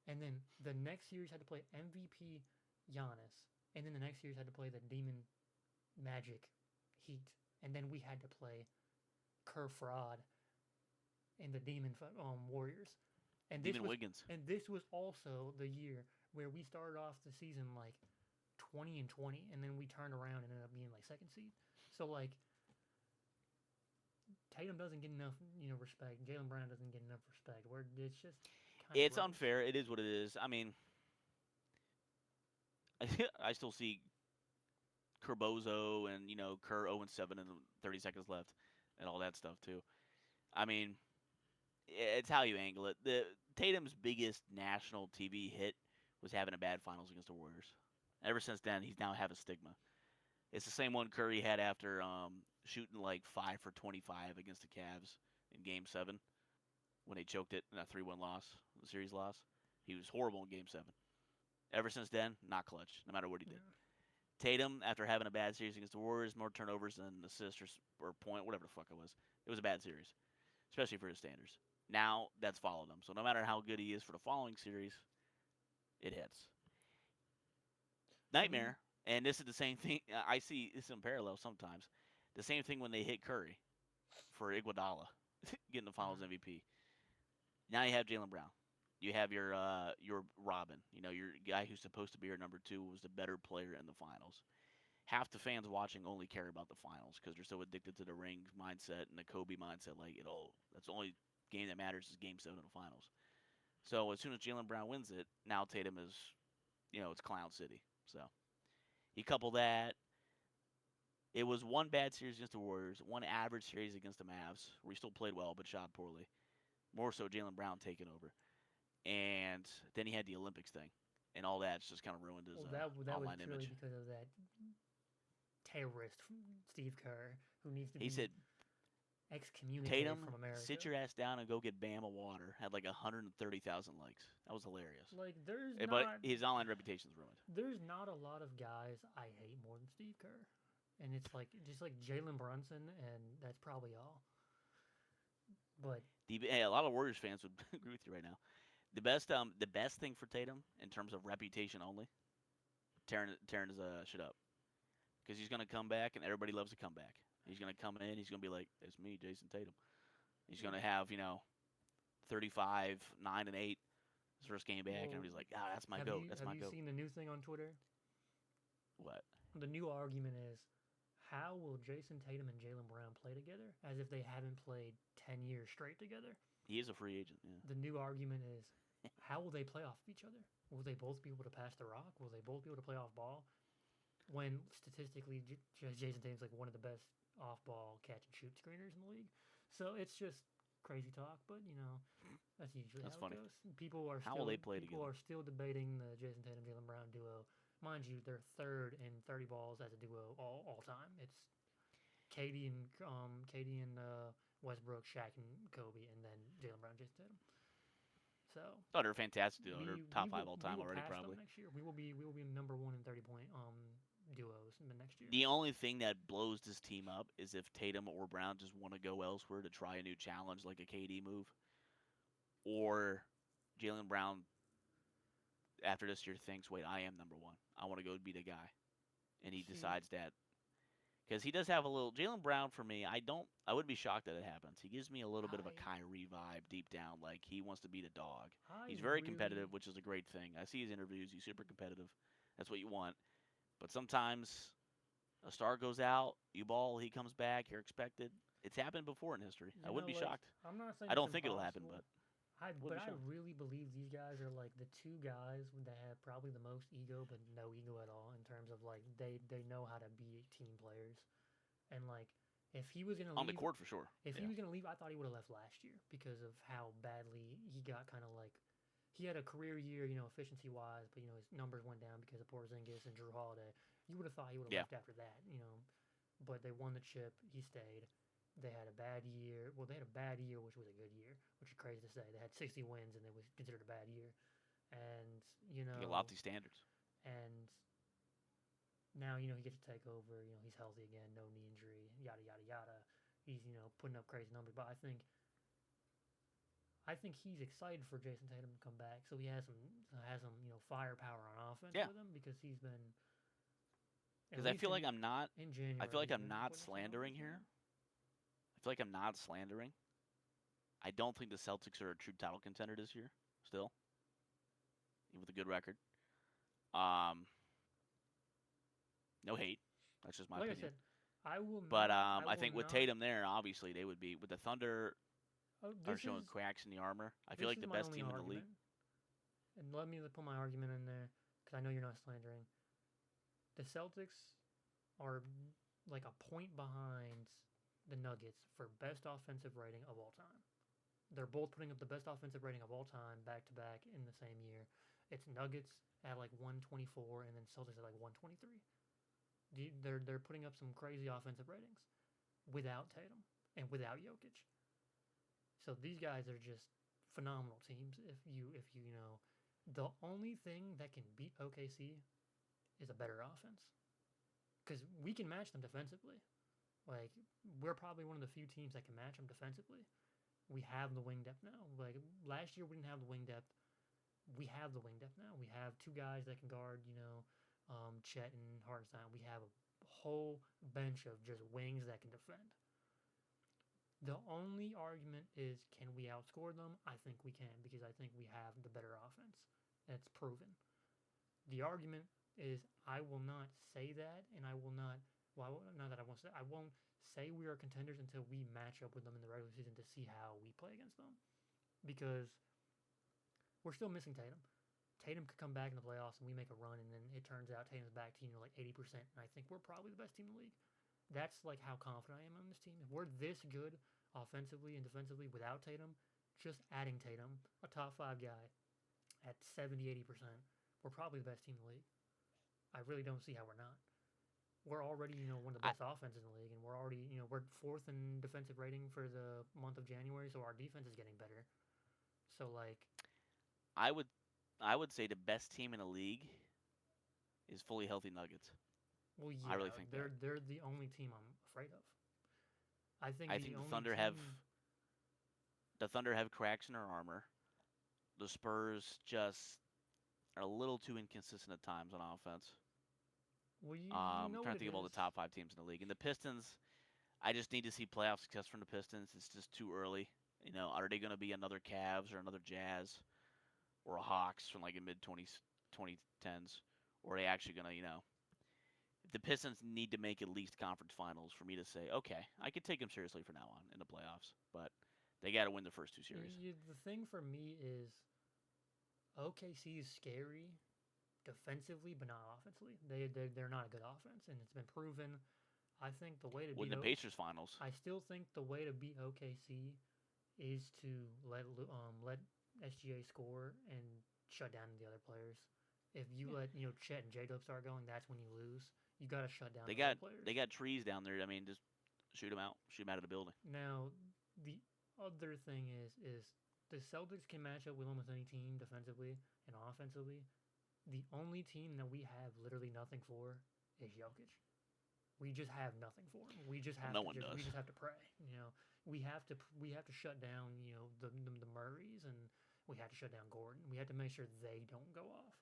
and then the next series had to play MVP Giannis, and then the next series had to play the Demon Magic Heat, and then we had to play Kerr Fraud and the Demon Warriors. And Demon Wiggins. And this was also the year where we started off the season like 20-20, and then we turned around and ended up being like 2nd seed. So like Tatum doesn't get enough respect. Jaylen Brown doesn't get enough respect. Where it's just it's unfair. It is what it is. I mean, I still see Kerbozo and Kerr 0-7 and 30 seconds left and all that stuff too. I mean, it's how you angle it. The Tatum's biggest national TV hit was having a bad finals against the Warriors. Ever since then, he's now have a stigma. It's the same one Curry had after shooting like 5 for 25 against the Cavs in Game 7 when they choked it in a 3-1 loss, the series loss. He was horrible in Game 7. Ever since then, not clutch, no matter what he did. Yeah. Tatum, after having a bad series against the Warriors, more turnovers than assists or point, whatever the fuck it was. It was a bad series, especially for his standards. Now, that's followed him. So no matter how good he is for the following series, it hits. Nightmare, and this is the same thing. I see this in parallel sometimes. The same thing when they hit Curry for Iguodala getting the Finals MVP. Now you have Jaylen Brown. You have your Robin. Your guy who's supposed to be your number 2 was the better player in the Finals. Half the fans watching only care about the Finals because they're so addicted to the ring mindset and the Kobe mindset. Like, that's the only game that matters is Game 7 of the Finals. So as soon as Jaylen Brown wins it, now Tatum is, it's Clown City. So you couple that. It was one bad series against the Warriors, one average series against the Mavs, where he still played well but shot poorly. More so Jaylen Brown taking over. And then he had the Olympics thing. And all that's just kind of ruined his that online was image. Because of that terrorist Steve Kerr who needs to be excommunicated Tatum, from America. Sit your ass down and go get Bama water. Had like 130,000 likes. That was hilarious. Like but his online reputation's ruined. There's not a lot of guys I hate more than Steve Kerr, and it's like just like Jalen Brunson, and that's probably all. But a lot of Warriors fans would agree with you right now. The best thing for Tatum in terms of reputation only, tearing his shit up, because he's gonna come back and everybody loves to come back. He's gonna come in. He's gonna be like, "It's me, Jason Tatum." He's gonna have 35, 9 and 8 his first game back, and everybody's like, "Ah, that's my goat. That's my goat." Have you seen the new thing on Twitter? What? The new argument is, how will Jason Tatum and Jaylen Brown play together as if they haven't played 10 years straight together? He is a free agent. Yeah. The new argument is, how will they play off of each other? Will they both be able to pass the rock? Will they both be able to play off ball? When statistically, Jason Tatum's like one of the best off-ball catch and shoot screeners in the league. So it's just crazy talk, but that's usually That's how funny. it goes. People are How will they play people together? are still debating the Jason Tatum Jaylen Brown duo. Mind you, they're third in 30 balls as a duo all time. It's Katie and Westbrook, Shaq and Kobe, and then Jaylen Brown, Jason Tatum. So Oh, they're fantastic duo. They're top five all we time will already, pass them probably. next year. We will be number one in 30 point duos in the next year. The only thing that blows this team up is if Tatum or Brown just want to go elsewhere to try a new challenge, like a KD move, or Jaylen Brown after this year thinks, "Wait, I am number one. I want to go be the guy," and he See, decides that because he does have a little Jaylen Brown for me. I would be shocked that it happens. He gives me a little bit of a I Kyrie vibe deep down, like he wants to be the dog. I He's very really competitive, which is a great thing. I see his interviews. He's super competitive. That's what you want. But sometimes a star goes out, you ball, he comes back, you're expected. It's happened before in history. I wouldn't be like shocked. I'm not saying I it's don't think it'll happen, impossible. but I wouldn't but be I shocked. really believe these guys are like the two guys that have probably the most ego, but no ego at all in terms of like they know how to be team players. And like if he was gonna On the leave, court for sure. if he Yeah. was gonna leave, I thought he would have left last year because of how badly he got kind of like. He had a career year, efficiency wise, but his numbers went down because of Porzingis and Drew Holiday. You would have thought he would have Yeah. left after that. But they won the chip. He stayed. They had a bad year. Well, they had a bad year, which was a good year, which is crazy to say. They had 60 wins, and it was considered a bad year. And You get lofty standards. and now he gets to take over. He's healthy again, no knee injury, yada yada yada. He's putting up crazy numbers, but I think he's excited for Jason Tatum to come back, so he has some firepower on offense Yeah. with him because he's been at Because I least feel like I'm not in I January feel like he's I'm been not putting up some numbers slandering for here. them. I feel like I'm not slandering. I don't think the Celtics are a true title contender this year, still. Even with a good record. Um no hate. That's just my Like I opinion. said, I will But not. I I will think with not. Tatum there, obviously they would be with the Thunder Oh, are showing cracks in the armor. I feel this like is the my best only team in the league. argument, and let me put my argument in there because I know you're not slandering. The Celtics are like a point behind the Nuggets for best offensive rating of all time. They're both putting up the best offensive rating of all time back to back in the same year. It's Nuggets at like 124 and then Celtics at like 123. They're putting up some crazy offensive ratings without Tatum and without Jokic. So these guys are just phenomenal teams. If you the only thing that can beat OKC is a better offense because we can match them defensively. Like we're probably one of the few teams that can match them defensively. We have the wing depth now. Like last year we didn't have the wing depth. We have the wing depth now. We have two guys that can guard, Chet and Hartenstein. We have a whole bench of just wings that can defend. The only argument is can we outscore them? I think we can because I think we have the better offense. That's proven. The argument is I will not say that, and I will not. Well, not that I won't say. I won't say we are contenders until we match up with them in the regular season to see how we play against them, because we're still missing Tatum. Tatum could come back in the playoffs and we make a run, and then it turns out Tatum's back to like 80%, and I think we're probably the best team in the league. That's like how confident I am on this team. If we're this good offensively and defensively without Tatum, just adding Tatum, a top five guy, at 70-80%, we're probably the best team in the league. I really don't see how we're not. We're already, one of the I, best offenses in the league, and we're already, we're fourth in defensive rating for the month of January, so our defense is getting better. So like, I would I would say the best team in the league is fully healthy Nuggets. well, I yeah, really think that. they're the only team I'm afraid of. I think I the think only team. The Thunder have cracks in their armor. The Spurs just are a little too inconsistent at times on offense. Well, you know Trying what to it think of all is. the top five teams in the league. And the Pistons, I just need to see playoff success from the Pistons. It's just too early. Are they going to be another Cavs or another Jazz or a Hawks from like in mid 2010s? Or are they actually going to, the Pistons need to make at least conference finals for me to say, okay, I could take them seriously from now on in the playoffs. But they got to win the first two series. The thing for me is OKC is scary defensively, but not offensively. They're not a good offense, and it's been proven. I think the way to Win beat the Pacers finals. I still think the way to beat OKC is to let SGA score and shut down the other players. If you let Chet and J Dub start going, that's when you lose. You got to shut down They the other got players. they got trees down there. I mean, just shoot them out. Shoot them out of the building. Now the other thing is the Celtics can match up with almost any team defensively and offensively. The only team that we have literally nothing for is Jokic. We just have nothing for him. We just have Well, no one does. we just have to pray. We have to shut down the Murrays, and we have to shut down Gordon. We have to make sure they don't go off.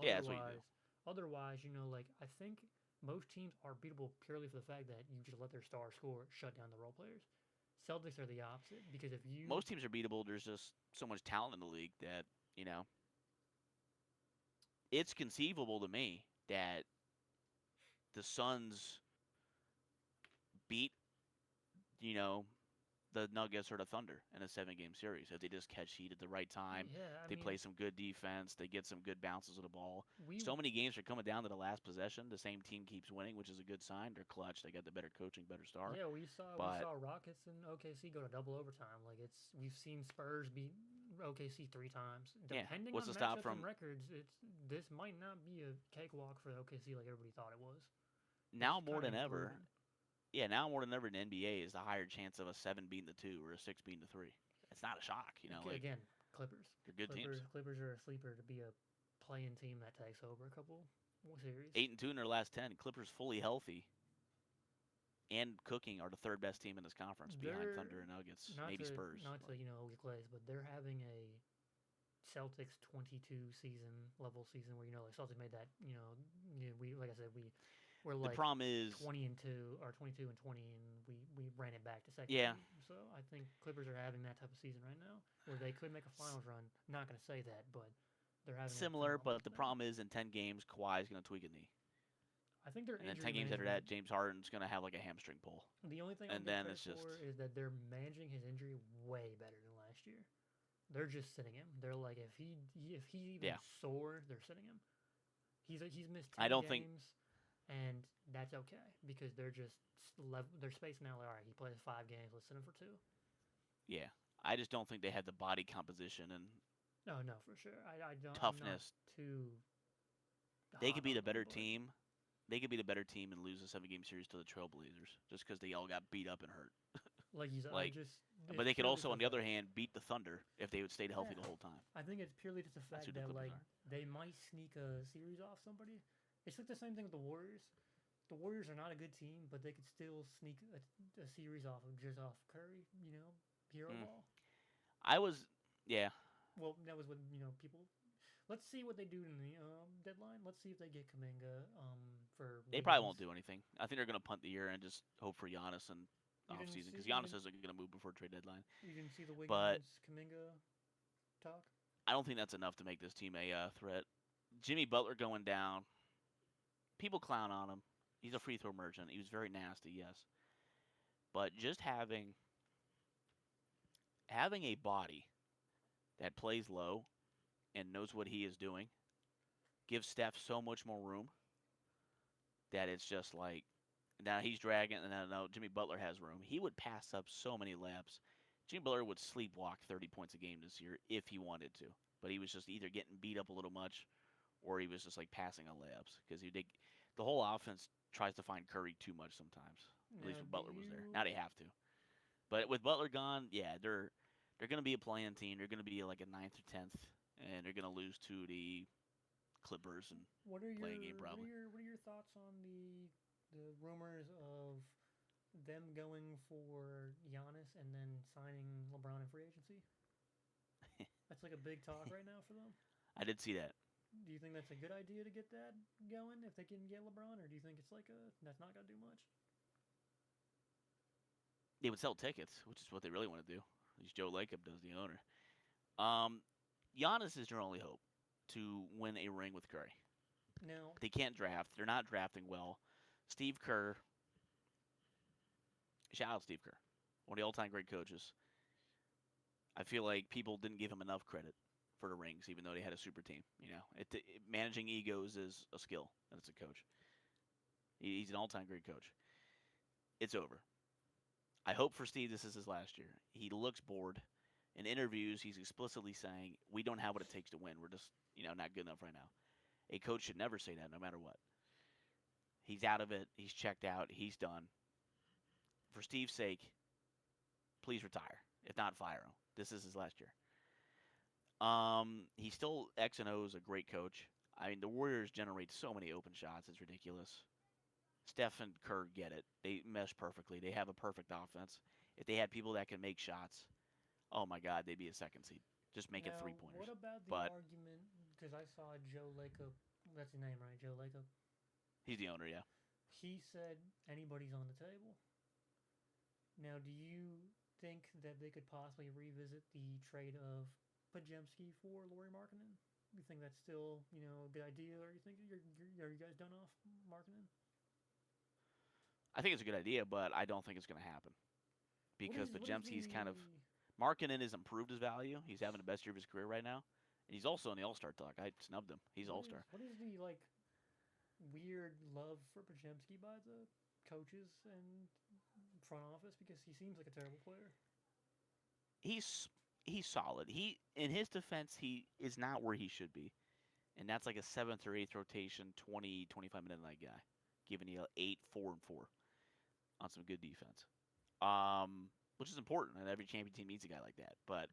Yeah, that's what you do. Otherwise, like I think most teams are beatable purely for the fact that you just let their star score, shut down the role players. Celtics are the opposite because if you Most teams are beatable. There's just so much talent in the league that it's conceivable to me that the Suns beat, the Nuggets or the Thunder in a 7-game series if they just catch heat at the right time. I They mean, play some good defense. They get some good bounces of the ball. we So many games are coming down to the last possession. The same team keeps winning, which is a good sign. They're clutch. They got the better coaching, better star. yeah we saw Rockets and OKC go to double overtime. Like we've seen Spurs beat OKC 3 times. Depending What's on to stop matchups from and records, this might not be a cakewalk for OKC like everybody thought it was. now It's more kinda than ever? proven. Yeah, now more than ever in the NBA is the higher chance of a 7 beating the 2 or a 6 beating the 3. It's not a shock, Again, Clippers. they're good teams. Clippers are a sleeper to be a playing team that takes over a couple series. 8-2 in their last 10. Clippers fully healthy and cooking are the third best team in this conference behind Thunder and Nuggets, maybe Spurs. Not to get glaze, but they're having a Celtics 22 season level season where like Celtics made that we like I said we're The like problem is 20-2 or 22-20 and we ran it back to second. Yeah. So I think Clippers are having that type of season right now where they could make a finals run. Not going to say that, but they're having similar, but the now. problem is in 10 games Kawhi's going to tweak a knee. I think they're And then 10 games after that, James Harden's going to have like a hamstring pull. The only thing and then it's just is that they're managing his injury way better than last year. They're just sitting him. They're like if he's even sore, they're sitting him. He's missed 10 games, and that's okay because they're just they're spacing out. Like, all right, he plays 5 games. Let's sit him for 2. Yeah, I just don't think they have the body composition and No, for sure. I don't toughness. Too. They could be the better team. They could be the better team and lose a 7-game series to the Trailblazers just because they all got beat up and hurt. Like you said, but they could also, on the other hand, beat the Thunder if they would stayed healthy the whole time. I think it's purely just the fact that they might sneak a series off somebody. It's like the same thing with the Warriors. The Warriors are not a good team, but they could still sneak a series off Curry. Hero ball. Well, that was what people. Let's see what they do in the deadline. Let's see if they get Kuminga for. They probably won't do anything. I think they're going to punt the year and just hope for Giannis and off season because Giannis isn't going to move before trade deadline. You didn't see the Wiggins Kuminga talk. I don't think that's enough to make this team a threat. Jimmy Butler going down. People clown on him. He's a free throw merchant. He was very nasty, yes, but just having a body that plays low and knows what he is doing gives Steph so much more room that it's just like now he's dragging, and now Jimmy Butler has room. He would pass up so many laps. Jimmy Butler would sleepwalk 30 points a game this year if he wanted to, but he was just either getting beat up a little much or he was just like passing on layups because the whole offense tries to find Curry too much sometimes. At least when Butler was there. Now they have to. But with Butler gone, yeah, they're going to be a playing team. They're going to be like a 9th or 10th, and they're going to lose to the Clippers and playing game probably. What are your thoughts on the rumors of them going for Giannis and then signing LeBron in free agency? That's like a big talk right now for them. I did see that. Do you think that's a good idea to get that going if they can get LeBron, or do you think it's that's not going to do much? They would sell tickets, which is what they really want to do. At least Joe Lacob does, the owner. Giannis is their only hope to win a ring with Curry. Now they can't draft. They're not drafting well. Steve Kerr. Shout out Steve Kerr, one of the all-time great coaches. I feel like people didn't give him enough credit for the rings, even though they had a super team. Managing egos is a skill, and it's a coach. He's an all-time great coach. It's over. I hope for Steve this is his last year. He looks bored. In interviews, he's explicitly saying, we don't have what it takes to win. We're just, not good enough right now. A coach should never say that, no matter what. He's out of it. He's checked out. He's done. For Steve's sake, please retire. If not, fire him. This is his last year. He still X and O is a great coach. I mean, the Warriors generate so many open shots. It's ridiculous. Steph and Kerr get it. They mesh perfectly. They have a perfect offense. If they had people that can make shots, oh my God, they'd be a second seed. Just make it Now, three-pointers. what about the But argument? Because I saw Joe Lacob. That's his name, right? Joe Lacob. he's the owner, yeah. He said anybody's on the table. Now, do you think that they could possibly revisit the trade of Pajemski for Lauri Markkanen? You think that's still, a good idea, or you think are you guys done off Markkanen? I think it's a good idea, but I don't think it's going to happen. Because Pajemski's kind of... Markkanen has improved his value. He's having the best year of his career right now. And he's also in the All-Star talk. I snubbed him. He's All-Star. What is the, weird love for Pajemski by the coaches and front office? Because he seems like a terrible player. He's solid. In his defense, he is not where he should be. And that's like a 7th or 8th rotation, 20, 25-minute night guy. Giving you 8, 4, and 4 on some good defense. Which is important, and every champion team needs a guy like that. But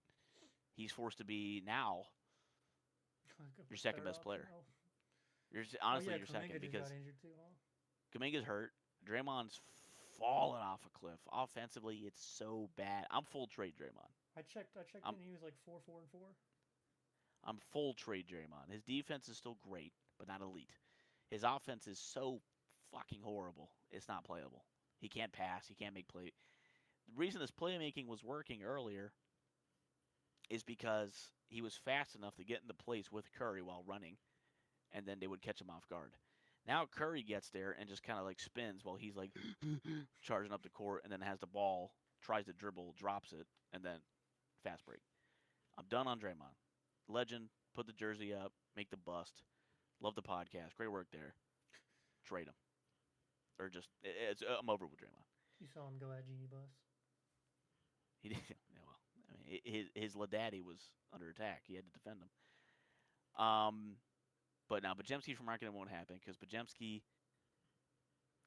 he's forced to be now your second best player. Oh. Honestly, yeah, your Kuminga second, because got injured too, huh? Kuminga's hurt. Draymond's fallen off a cliff. Offensively, it's so bad. I'm full trade Draymond. I checked and he was like 4, 4, and 4. I'm full trade Draymond. His defense is still great, but not elite. His offense is so fucking horrible. It's not playable. He can't pass. He can't make play. The reason his playmaking was working earlier is because he was fast enough to get into place with Curry while running, and then they would catch him off guard. Now Curry gets there and just kind of spins while he's charging up the court, and then has the ball, tries to dribble, drops it, and then fast break. I'm done on Draymond. Legend, put the jersey up, make the bust. Love the podcast. Great work there. Trade him. Or just, I'm over with Draymond. You saw him go at Genie Bus. He did. Yeah, well, I mean, his Ladaddy was under attack. He had to defend him. But now Pajemski for Markkanen won't happen because Pajemski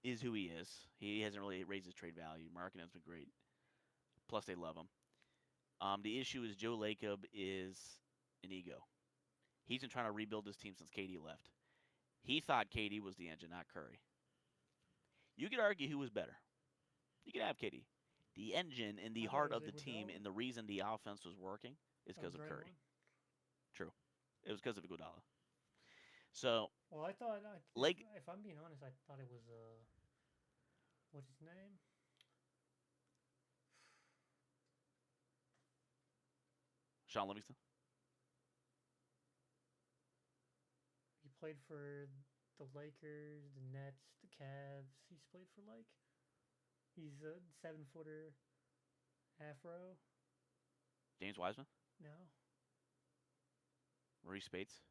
is who he is. He hasn't really raised his trade value. Markkanen's been great. Plus, they love him. The issue is Joe Lacob is an ego. He's been trying to rebuild this team since KD left. He thought KD was the engine, not Curry. You could argue who was better. You could have KD. The engine and the heart of the team and the reason the offense was working is because of Curry. True. It was because of Iguodala. So, well, I thought, if I'm being honest, I thought it was, what's his name? Sean Livingston? He played for the Lakers, the Nets, the Cavs. He's played for, he's a 7-footer afro. James Wiseman? No. Maurice Spates?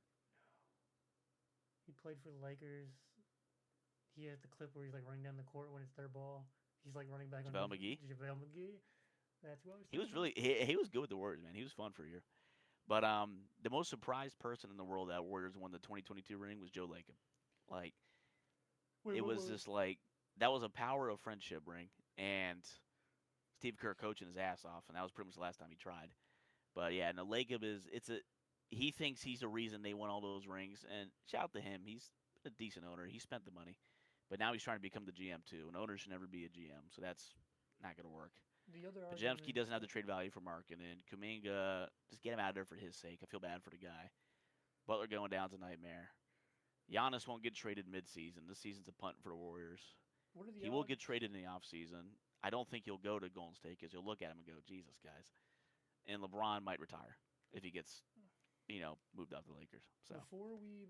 He played for the Lakers. He has the clip where he's running down the court when it's their ball. He's running back on JaVale McGee. JaVale McGee. That's what I was. He was really he was good with the Warriors, man. He was fun for a year. But the most surprised person in the world that Warriors won the 2022 ring was Joe Lacob. That was a power of friendship ring, and Steve Kerr coaching his ass off, and that was pretty much the last time he tried. But yeah, no, Lacob he thinks he's the reason they won all those rings, and shout to him. He's a decent owner. He spent the money, but now he's trying to become the GM too. An owner should never be a GM, so that's not going to work. Pajemski doesn't have the trade value for Markkanen. Kuminga, just get him out of there for his sake. I feel bad for the guy. Butler going down's a nightmare. Giannis won't get traded mid-season. This season's a punt for the Warriors. He will get traded in the offseason. I don't think he'll go to Golden State because you'll look at him and go, Jesus, guys. And LeBron might retire if he gets, moved out to the Lakers. So Before we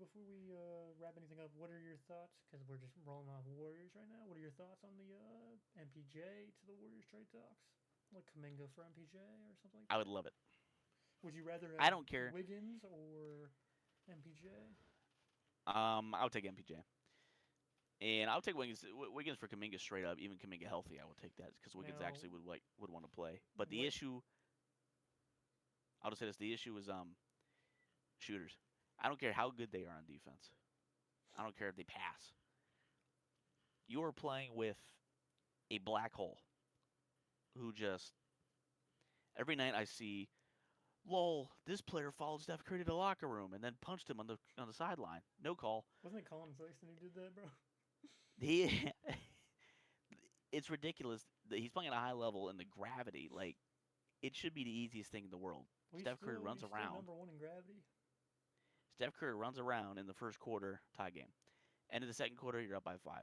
wrap anything up, what are your thoughts? Because we're just rolling off Warriors right now. What are your thoughts on the MPJ to the Warriors trade talks? Like Kuminga for MPJ or something like that? I would love it. Would you rather have I don't care. Wiggins or MPJ? I'll take MPJ. And I'll take Wiggins for Kuminga straight up. Even Kuminga healthy, I would take that because Wiggins Now, actually would want to play. But the what- issue, I'll just say this: the issue is shooters. I don't care how good they are on defense. I don't care if they pass. You are playing with a black hole who just every night I see, lol, this player followed Steph Curry to the locker room and then punched him on the sideline. No call. Wasn't it Colin Sexton who did that, bro? He, it's ridiculous that he's playing at a high level and the gravity. Like, it should be the easiest thing in the world. Well, Steph Curry runs he's around. Still #1 in gravity. Steph Curry runs around in the first quarter, tie game. End of the second quarter, you're up by 5.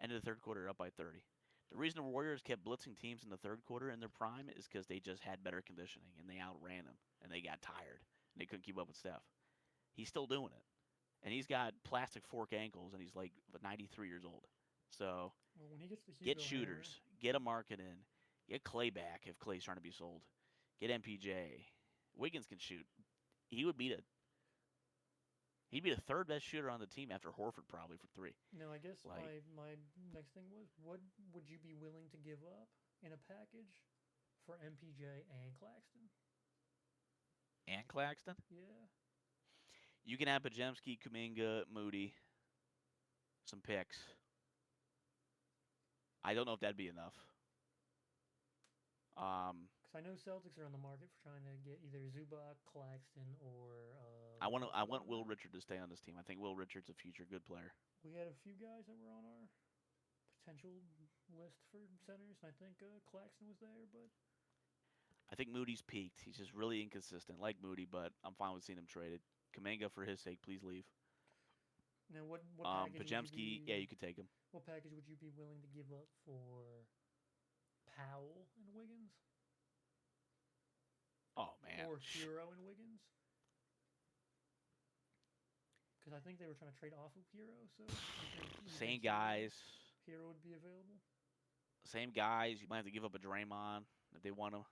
End of the third quarter, you're up by 30. The reason the Warriors kept blitzing teams in the third quarter in their prime is because they just had better conditioning and they outran them and they got tired and they couldn't keep up with Steph. He's still doing it. And he's got plastic fork ankles and he's like 93 years old. So Well, when he gets the get Hugo shooters, get a market in, get Clay back if Clay's trying to be sold. Get MPJ. Wiggins can shoot. He'd be the third best shooter on the team after Horford probably for 3. Now, I guess Like- my next thing was, what would you be willing to give up in a package for MPJ and Claxton? And Claxton? Yeah. You can have Pajemski, Kuminga, Moody, some picks. I don't know if that'd be enough. Because I know Celtics are on the market for trying to get either Zubac, Claxton, or I want Will Richard to stay on this team. I think Will Richard's a future good player. We had a few guys that were on our potential list for centers, and I think Claxton was there, but I think Moody's peaked. He's just really inconsistent, like Moody, but I'm fine with seeing him traded. Kuminga, for his sake, please leave. now what package would Pajemski, you be, you could take him. What package would you be willing to give up for Powell and Wiggins? Oh, man. Or Hero and Wiggins? Because I think they were trying to trade off of Hero, so you Same think guys. Hero would be available. Same guys. You might have to give up a Draymond if they want him.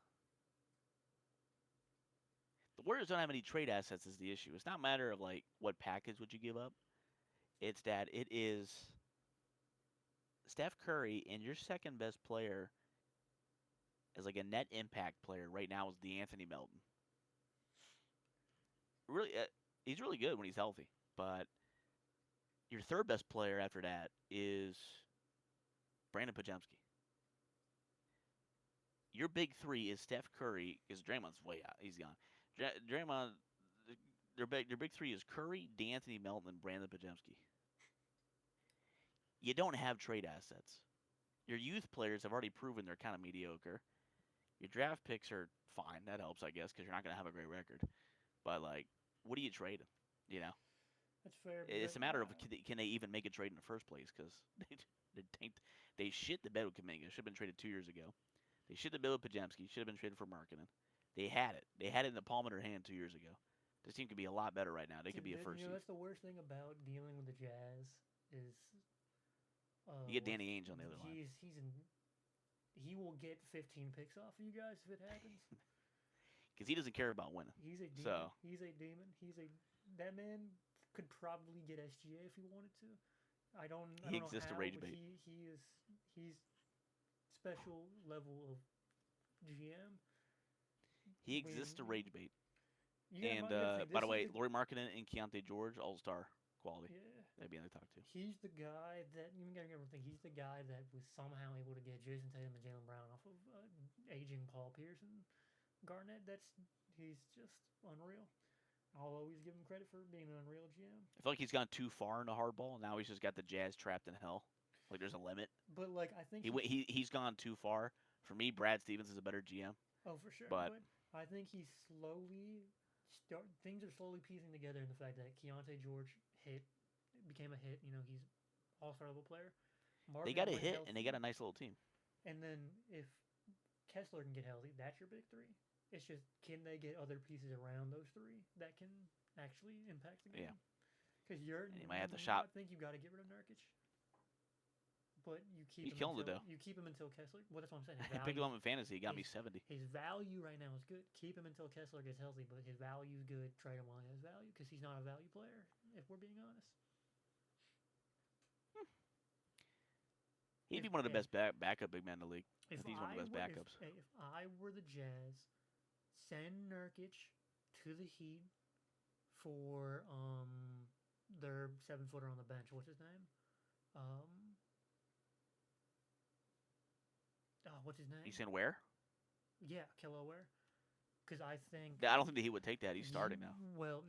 The Warriors don't have any trade assets is the issue. It's not a matter of, like, what package would you give up. It's that it is Steph Curry and your second best player as, like, a net impact player right now is DeAnthony Melton. Really, he's really good when he's healthy. But your third best player after that is Brandon Pajemski. Your big 3 is Steph Curry, because Draymond's way out. He's gone. Draymond, your big 3 is Curry, DeAnthony Melton, and Brandon Pajemski. You don't have trade assets. Your youth players have already proven they're kind of mediocre. Your draft picks are fine. That helps, I guess, because you're not going to have a great record. But, like, what do you trade them? You know? That's fair. It's a matter of can they even make a trade in the first place? Because they shit the bed with Kuminga. Should have been traded 2 years ago. They shit the bed with Pajemski. Should have been traded for Markkanen. They had it. They had it in the palm of their hand 2 years ago. This team could be a lot better right now. They could be a first seed. That's the worst thing about dealing with the Jazz is You get Danny Ainge on the other line. He will get 15 picks off of you guys if it happens. Because he doesn't care about winning. He's a demon. So. He's a demon. That man could probably get SGA if he wanted to. I don't He know exists how, to rage but bait. he's special level of GM. He exists to rage bait. Yeah, And by the way, Lauri Markkanen and Keontae George, all-star quality. Yeah. That'd be in the talk too. He's the guy that you gotta remember. He's the guy that was somehow able to get Jason Tatum and Jaylen Brown off of aging Paul Pierce and Garnett. He's just unreal. I'll always give him credit for being an unreal GM. I feel like he's gone too far in the hardball. Now he's just got the Jazz trapped in hell. Like there's a limit. But like I think He's gone too far. For me, Brad Stevens is a better GM. Oh, for sure. But I think things are slowly piecing together in the fact that Keontae George became a hit. You know, he's all-star level player. They got a hit, and they got a nice little team. And then if Kessler can get healthy, that's your big 3. It's just, can they get other pieces around those 3 that can actually impact the game? Yeah. Because you might have to shop. I think you got to get rid of Nurkic. but you keep He's him killing it, until though. you keep him until Kessler. Well, that's what I'm saying. His I picked him value, up in fantasy. He got me his- 70. his value right now is good. Keep him until Kessler gets healthy, but his value is good. Trade him while he has value because he's not a value player. If we're being honest, He'd If- be one of the and best backup big men in the league. I if think he's one of the best backups. if I were the Jazz, send Nurkic to the Heat for their 7-footer on the bench. What's his name? What's his name? You saying where? Yeah, Kiloware. Because I think I don't think that he would take that. He's starting now. Well,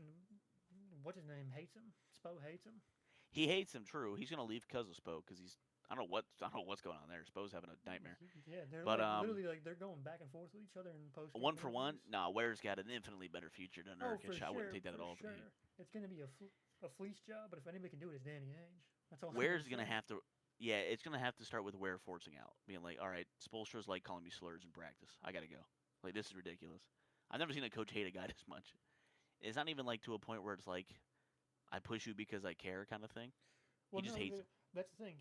what's his name? Hates him. Spo hates him. He hates him. True. He's gonna leave because of Spo because he's. I don't know what's going on there. Spo's having a nightmare. Yeah, they're But, literally like they're going back and forth with each other in post. One for one, nah. Ware's got an infinitely better future than Oh, Nurkic. I wouldn't take that at all. For the Heat. It's going to be a fleece job, but if anybody can do it, it's Danny Ainge. That's all. Ware's gonna have to. Yeah, it's gonna have to start with Ware forcing out, being like, "All right, Spoelstra's like calling me slurs in practice. I gotta go. Like this is ridiculous. I've never seen a coach hate a guy this much. It's not even like to a point where it's like, I push you because I care kind of thing. Well, he just hates him. That's the thing.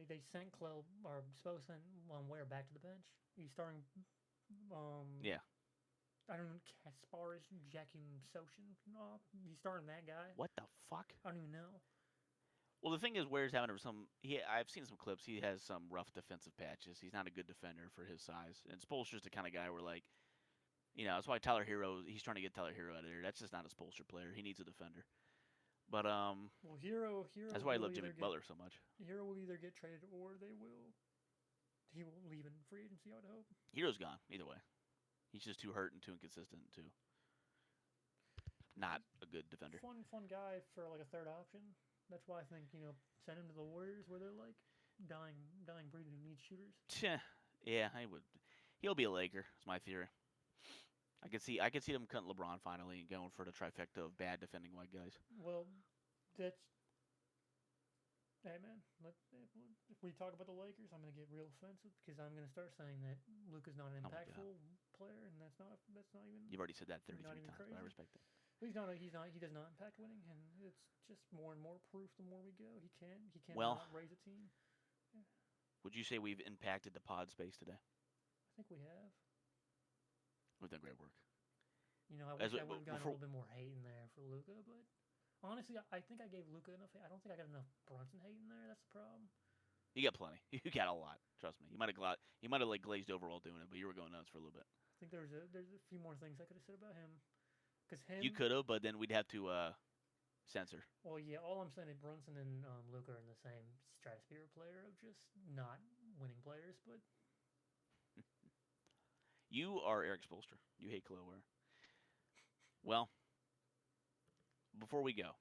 They sent Spo sent Ware back to the bench. He's starting. Yeah. I don't know, Kasparish, Jakim Soshin. No, he's starting that guy. What the fuck? I don't even know. Well, the thing is, Ware's having some. I've seen some clips. He has some rough defensive patches. He's not a good defender for his size. And Spoelstra's the kind of guy where, like, that's why Tyler Hero. He's trying to get Tyler Hero out of there. That's just not a Spoelstra player. He needs a defender. But well, Hero. That's why I love Jimmy Butler so much. Hero will either get traded or he will leave in free agency. I would hope. Hero's gone either way. He's just too hurt and too inconsistent and too not a good defender. Fun guy for like a third option. That's why I think send him to the Warriors where they're like dying breed who needs shooters. Yeah, I would. He'll be a Laker. It's my theory. I could see them cutting LeBron finally and going for the trifecta of bad defending white guys. Well, that's. Hey man, if we talk about the Lakers, I'm gonna get real offensive because I'm gonna start saying that Luka's not an impactful player, and that's not even. You've already said that 33 times. Crazy. But I respect that. He does not impact winning, and it's just more and more proof the more we go. He can't raise a team. Yeah. Would you say we've impacted the pod space today? I think we have. We've done great work. I wish I would have gotten a little bit more hate in there for Luka, but honestly, I think I gave Luka enough hate. I don't think I got enough Brunson hate in there. That's the problem. You got plenty. You got a lot. Trust me. You might have like glazed over while doing it, but you were going nuts for a little bit. I think there's a few more things I could have said about him. You could have, but then we'd have to censor. Well, yeah. All I'm saying is Brunson and Luka are in the same stratosphere player of just not winning players, but. You are Eric Spoelstra. You hate Kiloware. Well, before we go,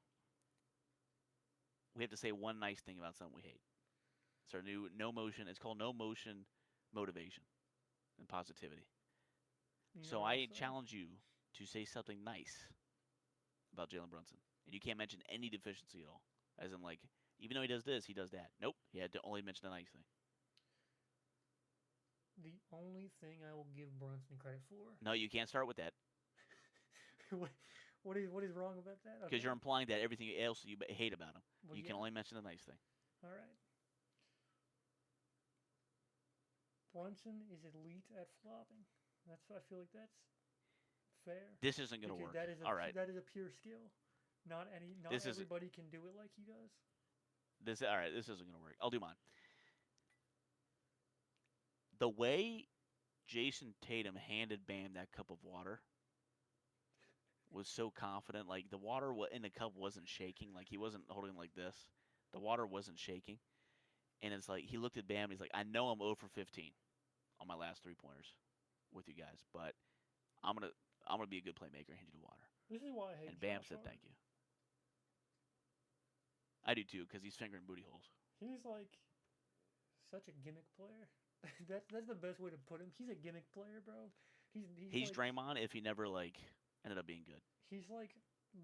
we have to say one nice thing about something we hate. It's our new NOMotion. It's called NOMotion Motivation and Positivity. So I challenge you to say something nice about Jalen Brunson. And you can't mention any deficiency at all. As in, like, even though he does this, he does that. Nope. He had to only mention a nice thing. The only thing I will give Brunson credit for. No, you can't start with that. What is wrong about that? Because you're implying that everything else you hate about him. Well, you can only mention a nice thing. All right. Brunson is elite at flopping. I feel like that's fair. This isn't going to work. All right. That is a pure skill. Not everybody can do it like he does. All right. This isn't going to work. I'll do mine. The way Jason Tatum handed Bam that cup of water was so confident. Like, the water in the cup wasn't shaking. Like, he wasn't holding like this. The water wasn't shaking. And it's like, he looked at Bam, and he's like, I know I'm 0 for 15 on my last 3-pointers with you guys, but I'm gonna be a good playmaker and hand you the water. This is why I hate And Bam Josh said Hart. thank you. I do too, because he's fingering booty holes. He's like such a gimmick player. that's the best way to put him. He's a gimmick player, bro. He's like, Draymond if he never ended up being good. He's like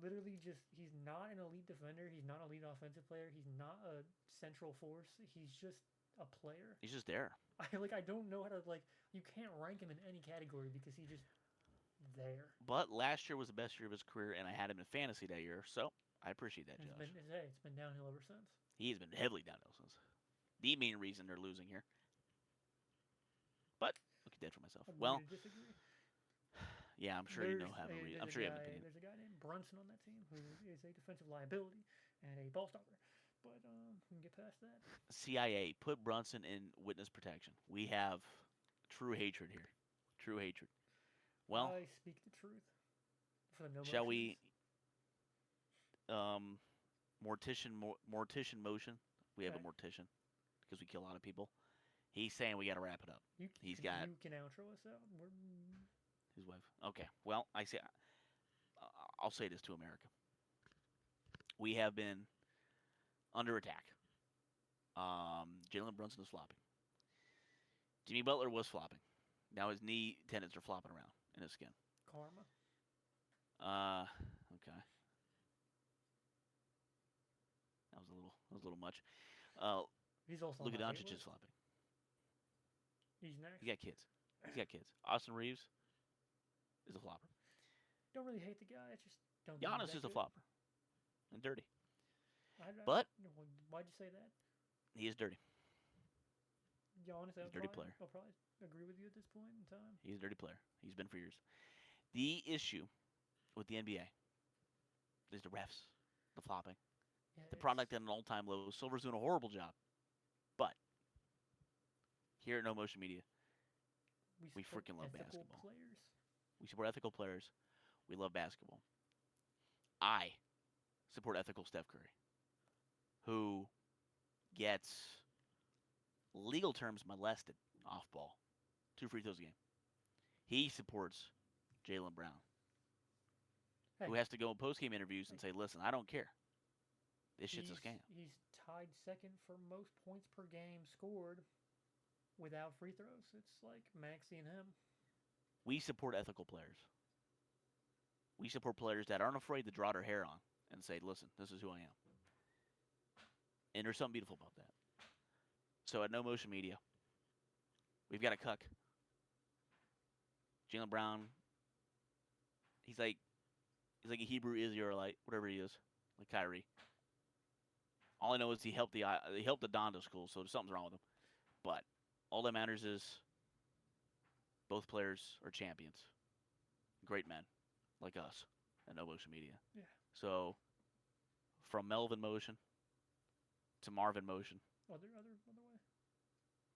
literally just he's not an elite defender. He's not an elite offensive player. He's not a central force. He's just a player. He's just there. I don't know how to you can't rank him in any category because he's just there. But last year was the best year of his career, and I had him in fantasy that year, so I appreciate that, Josh. It's been downhill ever since. He's been heavily downhill since. the main reason they're losing here. But look at that for myself. Agree Well, to disagree. yeah, I'm sure you know have a reason. I'm sure you have an opinion. There's a guy named Brunson on that team who is a defensive liability and a ball stopper. But we can get past that. CIA, put Brunson in witness protection. We have true hatred here. True hatred. Well, I speak the truth. For the no shall motions. we mortician motion? We have a Okay. mortician because we kill a lot of people. He's saying we got to wrap it up. You He's got you can outro us out. his wife. Okay. Well, I'll say this to America. We have been under attack. Jalen Brunson is flopping. Jimmy Butler was flopping. Now his knee tendons are flopping around in his skin. Karma. Okay. That was a little much. He's also Luka on my hate Doncic is list. flopping. He's next. He's got kids. Austin Reeves is a flopper. Don't really hate the guy. I just don't. think he's Giannis that is a good. flopper and dirty. But But- why'd you say that? He is dirty. Giannis, He's a dirty player. I'll probably agree with you at this point in time. He's a dirty player. He's been for years. The issue with the NBA is the refs, the flopping, Yeah, the product at an all-time low. Silver's doing a horrible job. But here at NOMotion Media, we support freaking love ethical basketball. Players. we support ethical players. We love basketball. I support ethical Steph Curry, who gets legal terms molested off ball. 2 free throws a game. He supports Jaylen Brown, who Hey, has to go in post-game interviews and say, listen, I don't care. This shit's a scam. He's tied second for most points per game scored without free throws. It's like Maxey and him. We support ethical players. We support players that aren't afraid to draw their hair on and say, listen, this is who I am. And there's something beautiful about that. So at NOMotion Media, we've got a cuck. Jaylen Brown, he's like a Hebrew Israelite, whatever he is, like Kyrie. All I know is he helped the Donda school, so something's wrong with him. But all that matters is both players are champions, great men like us at NOMotion Media. Yeah. So from Melvin Motion to Marvin Motion Other way.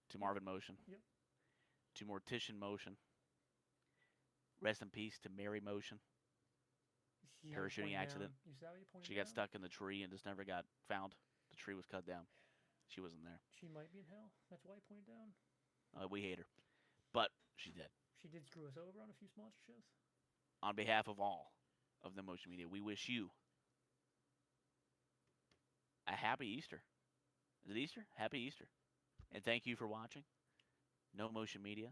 to Marvin Motion Yep. to Mortician Motion. Rest in peace to Mary Motion. You see how you Parachuting pointed accident. down- You see how you pointed She got down? stuck in the tree and just never got found. The tree was cut down. She wasn't there. She might be in hell. That's why you pointed down. We hate her. But she's dead. She did screw us over on a few sponsorships. On behalf of all of NOMotion Media, we wish you a happy Easter. Is it Easter? Happy Easter. And thank you for watching NOMotion Media.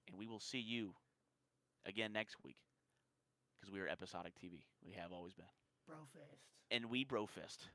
And we will see you again next week because we are episodic TV. We have always been. Bro fist. And we bro fist.